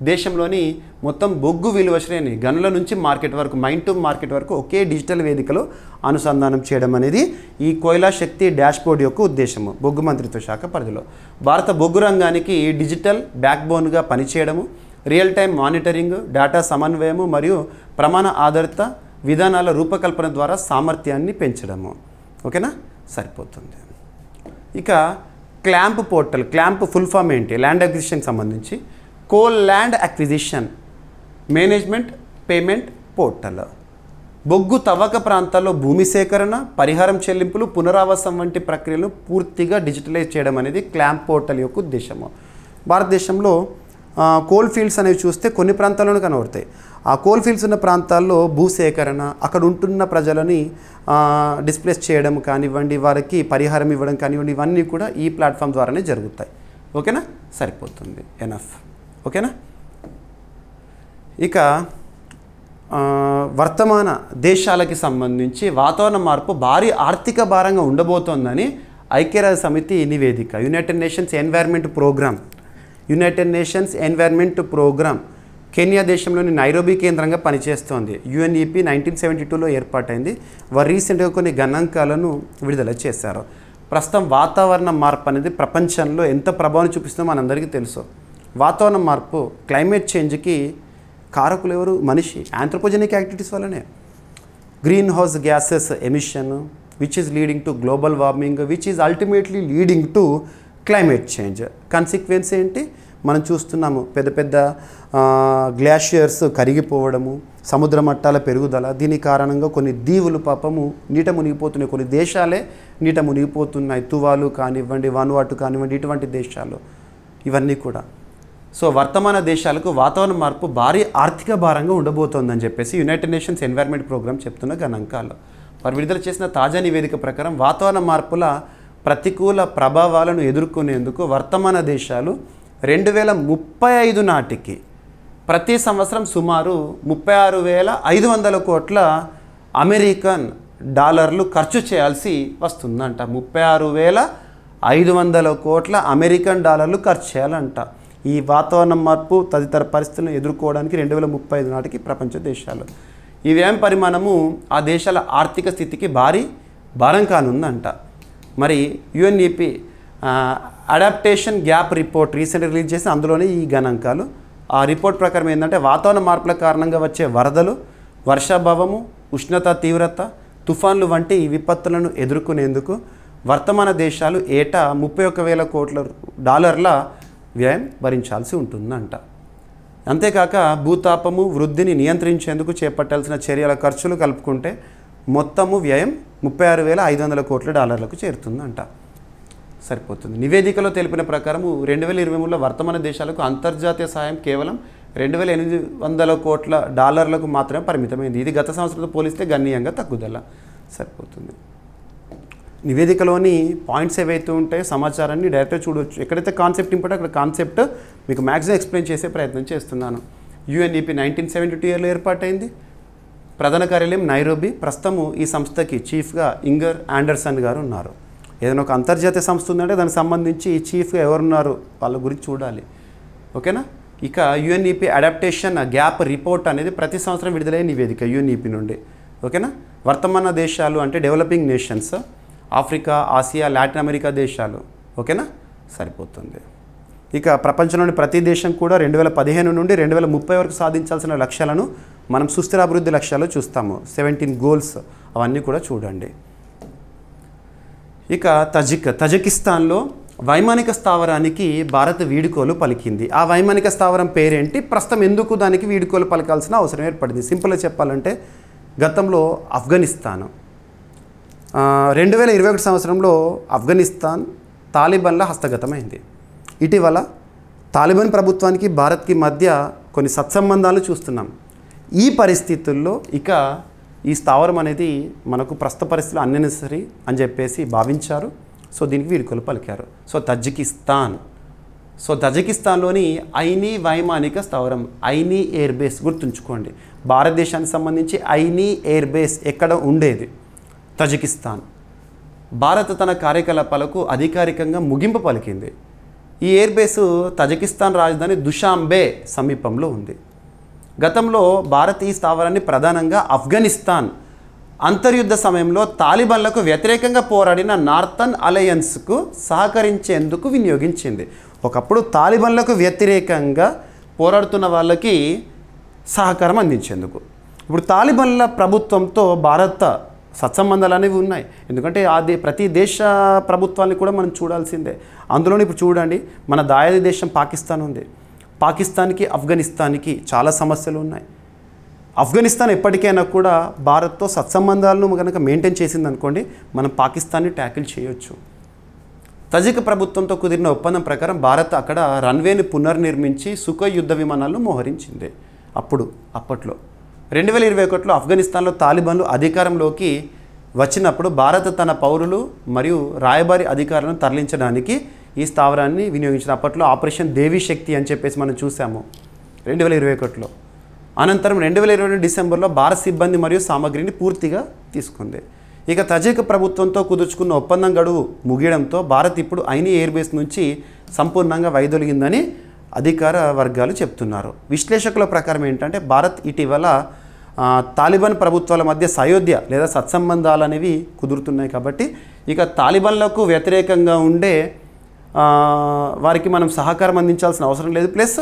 దేశంలోని మొత్తం బొగ్గు విలువ శ్రేణి, గనుల నుంచి మార్కెట్ వరకు, మైన్ టు మార్కెట్ వరకు ఒకే డిజిటల్ వేదికలో అనుసంధానం చేయడం అనేది ఈ కోయిలా శక్తి డాష్బోర్డ్ యొక్క ఉద్దేశము. బొగ్గు మంత్రిత్వ శాఖ పరిధిలో భారత బొగ్గు రంగానికి డిజిటల్ బ్యాక్బోన్గా పనిచేయడము, రియల్ టైం మానిటరింగ్, డేటా సమన్వయము మరియు ప్రమాణ ఆధారిత విధానాల రూపకల్పన ద్వారా సామర్థ్యాన్ని పెంచడము. ఓకేనా, సరిపోతుంది. ఇక CLAMP portal, CLAMP full form ఏంటి? ల్యాండ్ అక్విజిషన్కి సంబంధించి coal land acquisition management payment portal. బొగ్గు తవ్వక ప్రాంతాల్లో భూమి సేకరణ, పరిహారం చెల్లింపులు, పునరావాసం వంటి ప్రక్రియలను పూర్తిగా డిజిటలైజ్ చేయడం అనేది క్లాంప్ పోర్టల్ యొక్క ఉద్దేశము. భారతదేశంలో కోల్ ఫీల్డ్స్ అనేవి చూస్తే కొన్ని ప్రాంతాల్లోనే కనబడతాయి. ఆ కోల్ ఫీల్డ్స్ ఉన్న ప్రాంతాల్లో భూసేకరణ, అక్కడ ఉంటున్న ప్రజలని డిస్ప్లేస్ చేయడం కానివ్వండి, వారికి పరిహారం ఇవ్వడం కానివ్వండి, ఇవన్నీ కూడా ఈ ప్లాట్ఫామ్ ద్వారానే జరుగుతాయి. ఓకేనా, సరిపోతుంది. ఎనఫ్. ఓకేనా. ఇక వర్తమాన దేశాలకి సంబంధించి వాతావరణ మార్పు భారీ ఆర్థిక భారంగా ఉండబోతోందని ఐక్యరాజ్య సమితి నివేదిక. United Nations Environment Programme Kenya దేశంలోని నైరోబీ కేంద్రంగా పనిచేస్తోంది. UNEP 1972లో ఏర్పాటైంది. వారు రీసెంట్గా కొన్ని గణాంకాలను విడుదల చేశారు. ప్రస్తుతం వాతావరణ మార్పు అనేది ప్రపంచంలో ఎంత ప్రభావం చూపిస్తుందో మనందరికీ తెలుసు. వాతావరణ మార్పు, క్లైమేట్ చేంజ్కి కారకులు ఎవరు? మనిషి. ఆంథ్రోపోజెనిక్ యాక్టివిటీస్ వల్లనే. Green house gases emission which is leading to global warming, which is ultimately leading to climate change. Consequence ఏంటి? మనం చూస్తున్నాము పెద్ద పెద్ద గ్లాషియర్స్ కరిగిపోవడము, సముద్ర మట్టాల పెరుగుదల. దీని కారణంగా కొన్ని దీవులు పాపము నీట మునిగిపోతున్నాయి. కొన్ని దేశాలే నీట మునిగిపోతున్నాయి. తువాలు కానివ్వండి, వానువాటు కానివ్వండి, ఇటువంటి దేశాలు ఇవన్నీ కూడా. సో వర్తమాన దేశాలకు వాతావరణ మార్పు భారీ ఆర్థిక భారంగా ఉండబోతోందని చెప్పేసి యునైటెడ్ నేషన్స్ ఎన్వైర్న్మెంట్ ప్రోగ్రామ్ చెప్తున్న గణాంకాలు. వారు విడుదల చేసిన తాజా నివేదిక ప్రకారం వాతావరణ మార్పుల ప్రతికూల ప్రభావాలను ఎదుర్కొనేందుకు వర్తమాన దేశాలు 2035 నాటికి ప్రతి సంవత్సరం సుమారు 36,500 కోట్ల అమెరికన్ డాలర్లు ఖర్చు చేయాల్సి వస్తుందంట. 36,500 కోట్ల అమెరికన్ డాలర్లు ఖర్చు చేయాలంట ఈ వాతావరణ మార్పు తదితర పరిస్థితులను ఎదుర్కోవడానికి 2035 నాటికి ప్రపంచ దేశాలు. ఈ వ్యయం పరిమాణము ఆ దేశాల ఆర్థిక స్థితికి భారం కానుందంట. మరి UNEP అడాప్టేషన్ గ్యాప్ రిపోర్ట్ రీసెంట్గా రిలీజ్ చేసి అందులోనే ఈ గణాంకాలు. ఆ రిపోర్ట్ ప్రకారం ఏంటంటే వాతావరణ మార్పుల కారణంగా వచ్చే వరదలు, వర్షాభావము, ఉష్ణత తీవ్రత, తుఫాన్లు వంటి ఈ విపత్తులను ఎదుర్కొనేందుకు వర్తమాన దేశాలు ఏటా 31,000 కోట్ల డాలర్ల వ్యయం భరించాల్సి ఉంటుందంట. అంతేకాక భూతాపము వృద్ధిని నియంత్రించేందుకు చేపట్టాల్సిన చర్యల ఖర్చులు కలుపుకుంటే మొత్తము వ్యయం 36,500 కోట్ల డాలర్లకు చేరుతుందంట. సరిపోతుంది. నివేదికలో తెలిపిన ప్రకారం 2023లో వర్తమాన దేశాలకు అంతర్జాతీయ సహాయం కేవలం 2,800 కోట్ల డాలర్లకు మాత్రమే పరిమితమైంది. ఇది గత సంవత్సరంతో పోలిస్తే గణనీయంగా తగ్గుదల. సరిపోతుంది. నివేదికలోని పాయింట్స్ ఏవైతే ఉంటాయో సమాచారాన్ని డైరెక్ట్గా చూడవచ్చు. ఎక్కడైతే కాన్సెప్ట్ ఇంపార్టెంట్ అక్కడ కాన్సెప్ట్ మీకు మ్యాక్సిమం ఎక్స్ప్లెయిన్ చేసే ప్రయత్నం చేస్తున్నాను. UNEP 1972 ఇయర్లో ఏర్పాటైంది. ప్రధాన కార్యాలయం నైరోబి. ప్రస్తుతము ఈ సంస్థకి చీఫ్గా ఇంగర్ ఆండర్సన్ గారు ఉన్నారు. ఏదైనా ఒక అంతర్జాతీయ సంస్థ ఉందంటే దానికి సంబంధించి చీఫ్గా ఎవరున్నారు వాళ్ళ గురించి చూడాలి. ఓకేనా. ఇక UNEP అడాప్టేషన్ గ్యాప్ రిపోర్ట్ అనేది ప్రతి సంవత్సరం విడుదలయ్యే నివేదిక UNEP నుండి. ఓకేనా. వర్తమాన దేశాలు అంటే developing nations, Africa, Asia, Latin America దేశాలు. ఓకేనా. సరిపోతుంది. ఇక ప్రపంచంలోని ప్రతి దేశం కూడా 2015 నుండి 2030 వరకు సాధించాల్సిన లక్ష్యాలను మనం సుస్థిర అభివృద్ధి లక్ష్యాలు చూస్తాము. 17 గోల్స్ అవన్నీ కూడా చూడండి. ఇక తజికిస్తాన్లో వైమానిక స్థావరానికి భారత్ వీడుకోలు పలికింది. ఆ వైమానిక స్థావరం పేరేంటి, ప్రస్తుతం ఎందుకు దానికి వీడుకోలు పలకాల్సిన అవసరం ఏర్పడింది? సింపుల్గా చెప్పాలంటే గతంలో ఆఫ్ఘనిస్తాన్ 2021 సంవత్సరంలో ఆఫ్ఘనిస్తాన్ తాలిబాన్ల హస్తగతమైంది. ఇటీవల తాలిబాన్ ప్రభుత్వానికి భారత్కి మధ్య కొన్ని సత్సంబంధాలు చూస్తున్నాం. ఈ పరిస్థితుల్లో ఇక ఈ స్థావరం అనేది మనకు ప్రస్తుత పరిస్థితులు అన్నెసరీ అని చెప్పేసి భావించారు. సో దీనికి వీడుకోలు పలికారు. సో తజికిస్తాన్లోని ఐనీ వైమానిక స్థావరం, ఐనీ ఎయిర్ బేస్ గుర్తుంచుకోండి. భారతదేశానికి సంబంధించి ఐనీ ఎయిర్ బేస్ ఎక్కడ ఉండేది? తజికిస్తాన్. భారత్ తన కార్యకలాపాలకు అధికారికంగా ముగింపు పలికింది. ఈ ఎయిర్ బేసు తజికిస్తాన్ రాజధాని దుషాంబే సమీపంలో ఉంది. గతంలో భారత్ ఈ స్థావరాన్ని ప్రధానంగా ఆఫ్ఘనిస్తాన్ అంతర్యుద్ధ సమయంలో తాలిబాన్లకు వ్యతిరేకంగా పోరాడిన నార్థన్ అలయన్స్కు సహకరించేందుకు వినియోగించింది. ఒకప్పుడు తాలిబాన్లకు వ్యతిరేకంగా పోరాడుతున్న వాళ్ళకి సహకారం అందించేందుకు. ఇప్పుడు తాలిబాన్ల ప్రభుత్వంతో భారత సత్సంబంధాలు అనేవి ఉన్నాయి. ఎందుకంటే అది ప్రతి దేశ ప్రభుత్వాన్ని కూడా మనం చూడాల్సిందే. అందులోని ఇప్పుడు చూడండి, మన దాయాది దేశం పాకిస్తాన్ ఉంది. పాకిస్తాన్కి ఆఫ్ఘనిస్తాన్కి చాలా సమస్యలు ఉన్నాయి. ఆఫ్ఘనిస్తాన్ ఎప్పటికైనా కూడా భారత్తో సత్సంబంధాలను కనుక మెయింటైన్ చేసిందనుకోండి, మనం పాకిస్తాన్ని ట్యాకిల్ చేయొచ్చు. తజిక్ ప్రభుత్వంతో కుదిరిన ఒప్పందం ప్రకారం భారత్ అక్కడ రన్వేని పునర్నిర్మించి సుఖోయ్ యుద్ధ విమానాలను మోహరించింది. అప్పట్లో 2021లో ఆఫ్ఘనిస్తాన్లో తాలిబాన్లు అధికారంలోకి వచ్చినప్పుడు భారత్ తన పౌరులు మరియు రాయబారి అధికారులను తరలించడానికి ఈ స్థావరాన్ని వినియోగించిన. అప్పట్లో ఆపరేషన్ దేవీ శక్తి అని చెప్పేసి మనం చూసాము 2021లో. అనంతరం 2022 డిసెంబర్లో భారత సిబ్బంది మరియు సామగ్రిని పూర్తిగా తీసుకుంది. ఇక తజిక్ ప్రభుత్వంతో కుదుర్చుకున్న ఒప్పందం గడువు ముగియడంతో భారత్ ఇప్పుడు ఐనీ ఎయిర్ బేస్ నుంచి సంపూర్ణంగా వైదొలిగిందని అధికార వర్గాలు చెప్తున్నారు. విశ్లేషకుల ప్రకారం ఏంటంటే భారత్ ఇటీవల తాలిబాన్ ప్రభుత్వాల మధ్య సయోధ్య లేదా సత్సంబంధాలు అనేవి కుదురుతున్నాయి. కాబట్టి ఇక తాలిబాన్లకు వ్యతిరేకంగా ఉండే వారికి మనం సహకారం అందించాల్సిన అవసరం లేదు. ప్లస్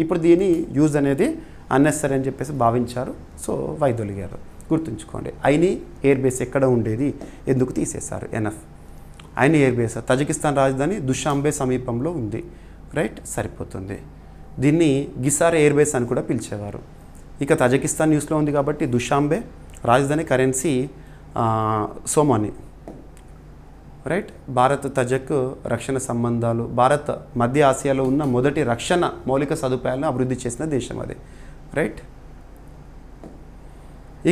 ఇప్పుడు దీని యూజ్ అనేది అన్నెసరీ అని చెప్పేసి భావించారు. సో వైదొలిగారు. గుర్తుంచుకోండి, ఐనీ ఎయిర్ బేస్ ఎక్కడ ఉండేది, ఎందుకు తీసేశారు? Enough. Ayni air base Tajikistan రాజధాని దుషాంబే సమీపంలో ఉంది. రైట్. సరిపోతుంది. దీన్ని గిసార్ ఎయిర్ బేస్ అని కూడా పిలిచేవారు. ఇక తజికిస్తాన్ న్యూస్లో ఉంది కాబట్టి దుషాంబే, రాజధాని కరెన్సీ సోమాని. రైట్. భారత్ తజక్ రక్షణ సంబంధాలు, భారత్ మధ్య ఆసియాలో ఉన్న మొదటి రక్షణ మౌలిక సదుపాయాలను అభివృద్ధి చేసిన దేశం అది. రైట్.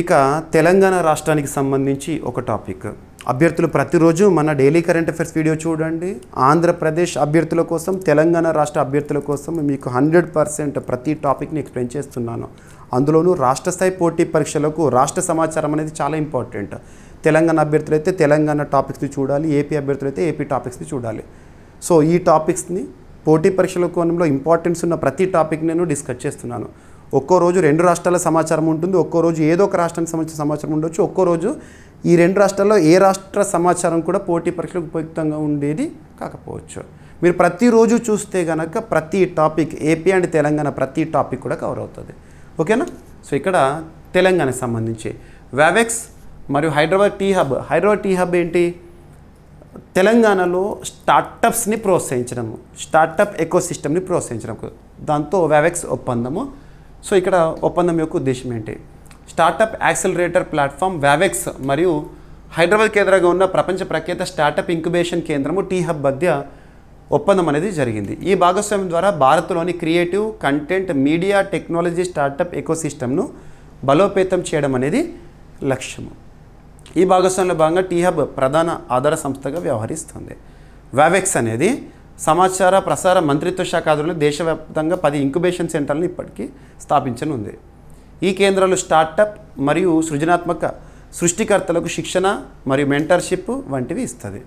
ఇక తెలంగాణ రాష్ట్రానికి సంబంధించి ఒక టాపిక్. అభ్యర్థులు ప్రతిరోజు మన డైలీ కరెంట్ అఫైర్స్ వీడియో చూడండి. ఆంధ్రప్రదేశ్ అభ్యర్థుల కోసం, తెలంగాణ రాష్ట్ర అభ్యర్థుల కోసం మీకు 100% ప్రతి టాపిక్ని ఎక్స్ప్లెయిన్ చేస్తున్నాను. అందులోనూ రాష్ట్ర స్థాయి పోటీ పరీక్షలకు రాష్ట్ర సమాచారం అనేది చాలా ఇంపార్టెంట్. తెలంగాణ అభ్యర్థులు అయితే తెలంగాణ టాపిక్స్ని చూడాలి, ఏపీ అభ్యర్థులు అయితే ఏపీ టాపిక్స్ని చూడాలి. సో ఈ టాపిక్స్ని పోటీ పరీక్షల కోణంలో ఇంపార్టెన్స్ ఉన్న ప్రతి టాపిక్ నేను డిస్కస్ చేస్తున్నాను. ఒక్కో రోజు 2 రాష్ట్రాల సమాచారం ఉంటుంది, ఒక్కో రోజు ఏదో ఒక రాష్ట్రానికి సంబంధించిన సమాచారం ఉండొచ్చు, ఒక్కో రోజు ఈ 2 రాష్ట్రాల్లో ఏ రాష్ట్ర సమాచారం కూడా పోటీ పరీక్షలకు ఉపయుక్తంగా ఉండేది కాకపోవచ్చు. మీరు ప్రతిరోజు చూస్తే కనుక ప్రతి టాపిక్, ఏపీ అండ్ తెలంగాణ ప్రతి టాపిక్ కూడా కవర్ అవుతుంది. ఓకేనా. సో ఇక్కడ తెలంగాణకు సంబంధించి వావెక్స్ మరియు Hyderabad T Hub. Hyderabad T Hub ఏంటి? తెలంగాణలో స్టార్టప్స్ని ప్రోత్సహించడము, స్టార్టప్ ఎకోసిస్టమ్ని ప్రోత్సహించడం, దాంతో వ్యావెక్స్ ఒప్పందము. సో ఇక్కడ ఒప్పందం యొక్క ఉద్దేశం ఏంటి? స్టార్టప్ యాక్సిలరేటర్ ప్లాట్ఫామ్ వ్యావెక్స్ మరియు హైదరాబాద్ కేంద్రంగా ఉన్న ప్రపంచ ప్రఖ్యాత స్టార్టప్ ఇంక్యుబేషన్ కేంద్రము టీహబ్ మధ్య ఒప్పందం అనేది జరిగింది. ఈ భాగస్వామ్యం ద్వారా భారత్లోని creative content, media, technology, startup ఎకోసిస్టమ్ను బలోపేతం చేయడం అనేది లక్ష్యము. ఈ భాగస్వామ్యంలో భాగంగా టీహబ్ ప్రధాన ఆధార సంస్థగా వ్యవహరిస్తుంది. వ్యావెక్స్ అనేది సమాచార ప్రసార మంత్రిత్వ శాఖ ఆధ్వర్యంలో దేశవ్యాప్తంగా 10 ఇంక్యుబేషన్ సెంటర్లను ఇప్పటికీ స్థాపించనుంది. ఈ కేంద్రాలు స్టార్టప్ మరియు సృజనాత్మక సృష్టికర్తలకు శిక్షణ మరియు మెంటర్షిప్ వంటివి ఇస్తుంది.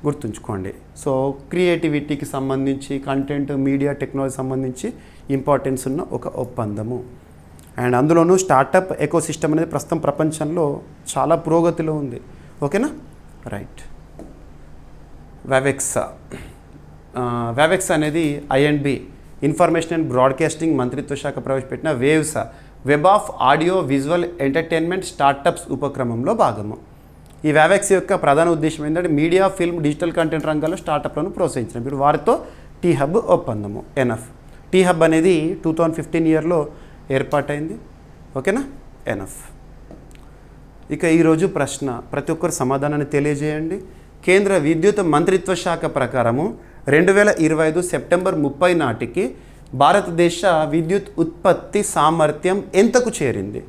గుర్తుంచుకోండి. సో క్రియేటివిటీకి సంబంధించి, కంటెంట్, మీడియా, టెక్నాలజీ సంబంధించి ఇంపార్టెన్స్ ఉన్న ఒక ఒప్పందము. అండ్ అందులోనూ స్టార్టప్ ఎకోసిస్టమ్ అనేది ప్రస్తుతం ప్రపంచంలో చాలా పురోగతిలో ఉంది. ఓకేనా? రైట్. వ్యావెక్స్ అనేది ఐఎండ్బి ఇన్ఫర్మేషన్ అండ్ బ్రాడ్కాస్టింగ్ మంత్రిత్వ శాఖ ప్రవేశపెట్టిన web of audio visual entertainment startups ఉపక్రమంలో భాగము. ఈ వ్యావెక్స్ యొక్క ప్రధాన ఉద్దేశం ఏంటంటే మీడియా, ఫిల్మ్, డిజిటల్ కంటెంట్ రంగాల్లో స్టార్టప్లను ప్రోత్సహించడం. ఇప్పుడు వారితో టీహబ్ ఒప్పందము. ఎనఫ్. టీహబ్ అనేది 2015 ఇయర్లో ఏర్పాటైంది. ఓకేనా? ఎనఫ్. ఇక ఈరోజు ప్రశ్న, ప్రతి ఒక్కరు సమాధానాన్ని తెలియజేయండి. కేంద్ర విద్యుత్ మంత్రిత్వ శాఖ ప్రకారము 2025 సెప్టెంబర్ 30 నాటికి భారతదేశ విద్యుత్ ఉత్పత్తి సామర్థ్యం ఎంతకు చేరింది?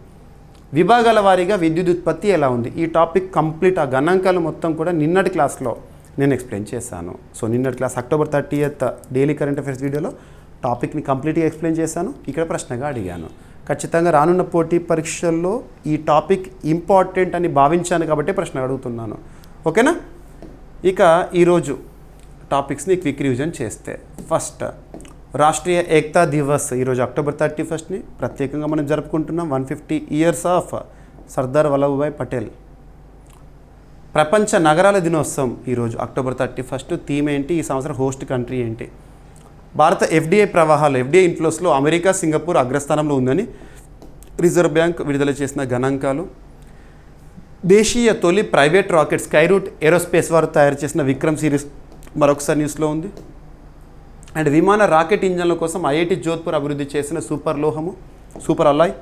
విభాగాల వారీగా విద్యుత్ ఉత్పత్తి ఎలా ఉంది? ఈ టాపిక్ కంప్లీట్, ఆ గణాంకాలు మొత్తం కూడా నిన్నటి క్లాస్లో నేను ఎక్స్ప్లెయిన్ చేశాను. సో నిన్నటి class October 30th daily current affairs వీడియోలో టాపిక్ని కంప్లీట్గా ఎక్స్ప్లెయిన్ చేశాను. ఇక్కడ ప్రశ్నగా అడిగాను. ఖచ్చితంగా రానున్న పోటీ పరీక్షల్లో ఈ టాపిక్ ఇంపార్టెంట్ అని భావించాను కాబట్టి ప్రశ్న అడుగుతున్నాను. ఓకేనా? ఇక ఈరోజు టాపిక్స్ని క్విక్ రివిజన్ చేస్తే, ఫస్ట్ రాష్ట్రీయ ఏకతా దివస్ ఈరోజు అక్టోబర్ 31ని ప్రత్యేకంగా మనం జరుపుకుంటున్నాం. 150 ఇయర్స్ ఆఫ్ సర్దార్ వల్లభాయ్ పటేల్. ప్రపంచ నగరాల దినోత్సవం ఈరోజు అక్టోబర్ 31. థీమ్ ఏంటి? ఈ సంవత్సరం హోస్ట్ కంట్రీ ఏంటి? భారత ఎఫ్డిఐ ప్రవాహాలు, ఎఫ్డిఐ ఇన్ఫ్లోస్లో అమెరికా, సింగపూర్ అగ్రస్థానంలో ఉందని రిజర్వ్ బ్యాంక్ విడుదల చేసిన గణాంకాలు. దేశీయ తొలి ప్రైవేట్ రాకెట్ స్కైరూట్ ఏరోస్పేస్ వారు తయారు చేసిన విక్రమ్ సిరీస్ మరొకసారి న్యూస్లో ఉంది. అండ్ విమాన రాకెట్ ఇంజన్ల కోసం ఐఐటి జోధ్పూర్ అభివృద్ధి చేసిన super alloy.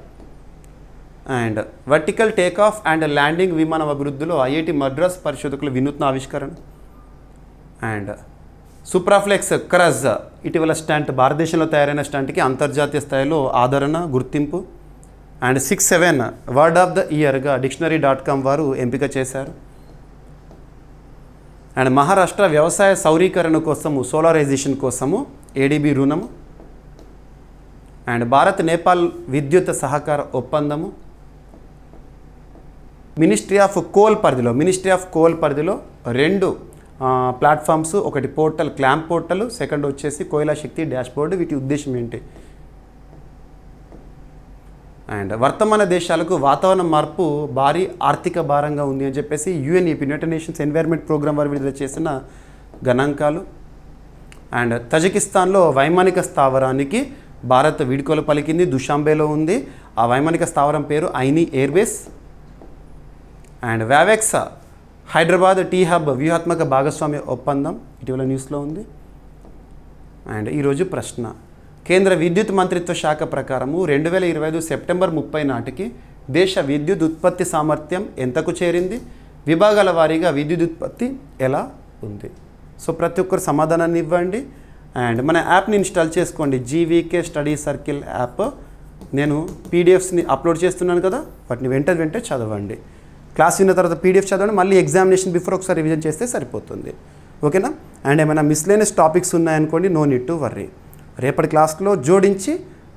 And vertical take off and landing విమానం అభివృద్ధిలో ఐఐటి మద్రాస్ పరిశోధకుల వినూత్న ఆవిష్కరణ. అండ్ సూప్రాఫ్లెక్స్ క్రజ్ ఇటీవల స్టంట్, భారతదేశంలో తయారైన స్టంట్కి అంతర్జాతీయ స్థాయిలో ఆదరణ, గుర్తింపు. అండ్ 6-7 వర్డ్ ఆఫ్ ద ఇయర్గా dictionary.com వారు ఎంపిక చేశారు. అండ్ మహారాష్ట్ర వ్యవసాయ సౌరీకరణ కోసము, సోలారైజేషన్ కోసము ఏడీబీ రుణము. అండ్ భారత్ నేపాల్ విద్యుత్ సహకార ఒప్పందము. మినిస్ట్రీ ఆఫ్ కోల్ పరిధిలో 2 ప్లాట్ఫామ్స్, ఒకటి పోర్టల్, క్లాంప్ పోర్టల్, సెకండ్ వచ్చేసి కోయిలా శక్తి డాష్బోర్డ్. వీటి ఉద్దేశం ఏంటి? అండ్ వర్తమాన దేశాలకు వాతావరణ మార్పు భారీ ఆర్థిక భారంగా ఉంది అని చెప్పేసి UNEP, United Nations Environment Programme వారు విడుదల చేసిన గణాంకాలు. అండ్ తజికిస్తాన్లో వైమానిక స్థావరానికి భారత్ వీడ్కోలు పలికింది. దుషాంబేలో ఉంది. ఆ వైమానిక స్థావరం పేరు ఐనీ ఎయిర్బేస్. అండ్ వ్యావెక్స్ హైదరాబాద్ టీహబ్ వ్యూహాత్మక భాగస్వామ్య ఒప్పందం ఇటీవల న్యూస్లో ఉంది. అండ్ ఈరోజు ప్రశ్న, కేంద్ర విద్యుత్ మంత్రిత్వ శాఖ ప్రకారము 2025 సెప్టెంబర్ 30 నాటికి దేశ విద్యుత్ ఉత్పత్తి సామర్థ్యం ఎంతకు చేరింది? విభాగాల వారీగా విద్యుత్ ఉత్పత్తి ఎలా ఉంది? సో ప్రతి ఒక్కరు సమాధానాన్ని ఇవ్వండి. అండ్ మన యాప్ని ఇన్స్టాల్ చేసుకోండి, జీవీకే స్టడీ సర్కిల్ యాప్. నేను పీడిఎఫ్స్ని అప్లోడ్ చేస్తున్నాను కదా, వాటిని వెంటనే చదవండి. క్లాస్ విన్న తర్వాత పీడిఎఫ్ చదవండి, మళ్ళీ ఎగ్జామినేషన్ బిఫోర్ ఒకసారి రివిజన్ చేస్తే సరిపోతుంది. ఓకేనా? అండ్ ఏమైనా మిస్లేనియస్ టాపిక్స్ ఉన్నాయనుకోండి, నో నీడ్ టు వర్రీ. రేపటి క్లాస్లో జోడించి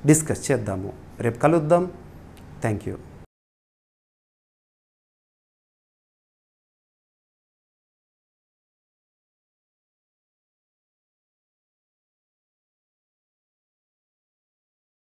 డిస్కస్ చేద్దాము. రేపు కలుద్దాం. Thank you.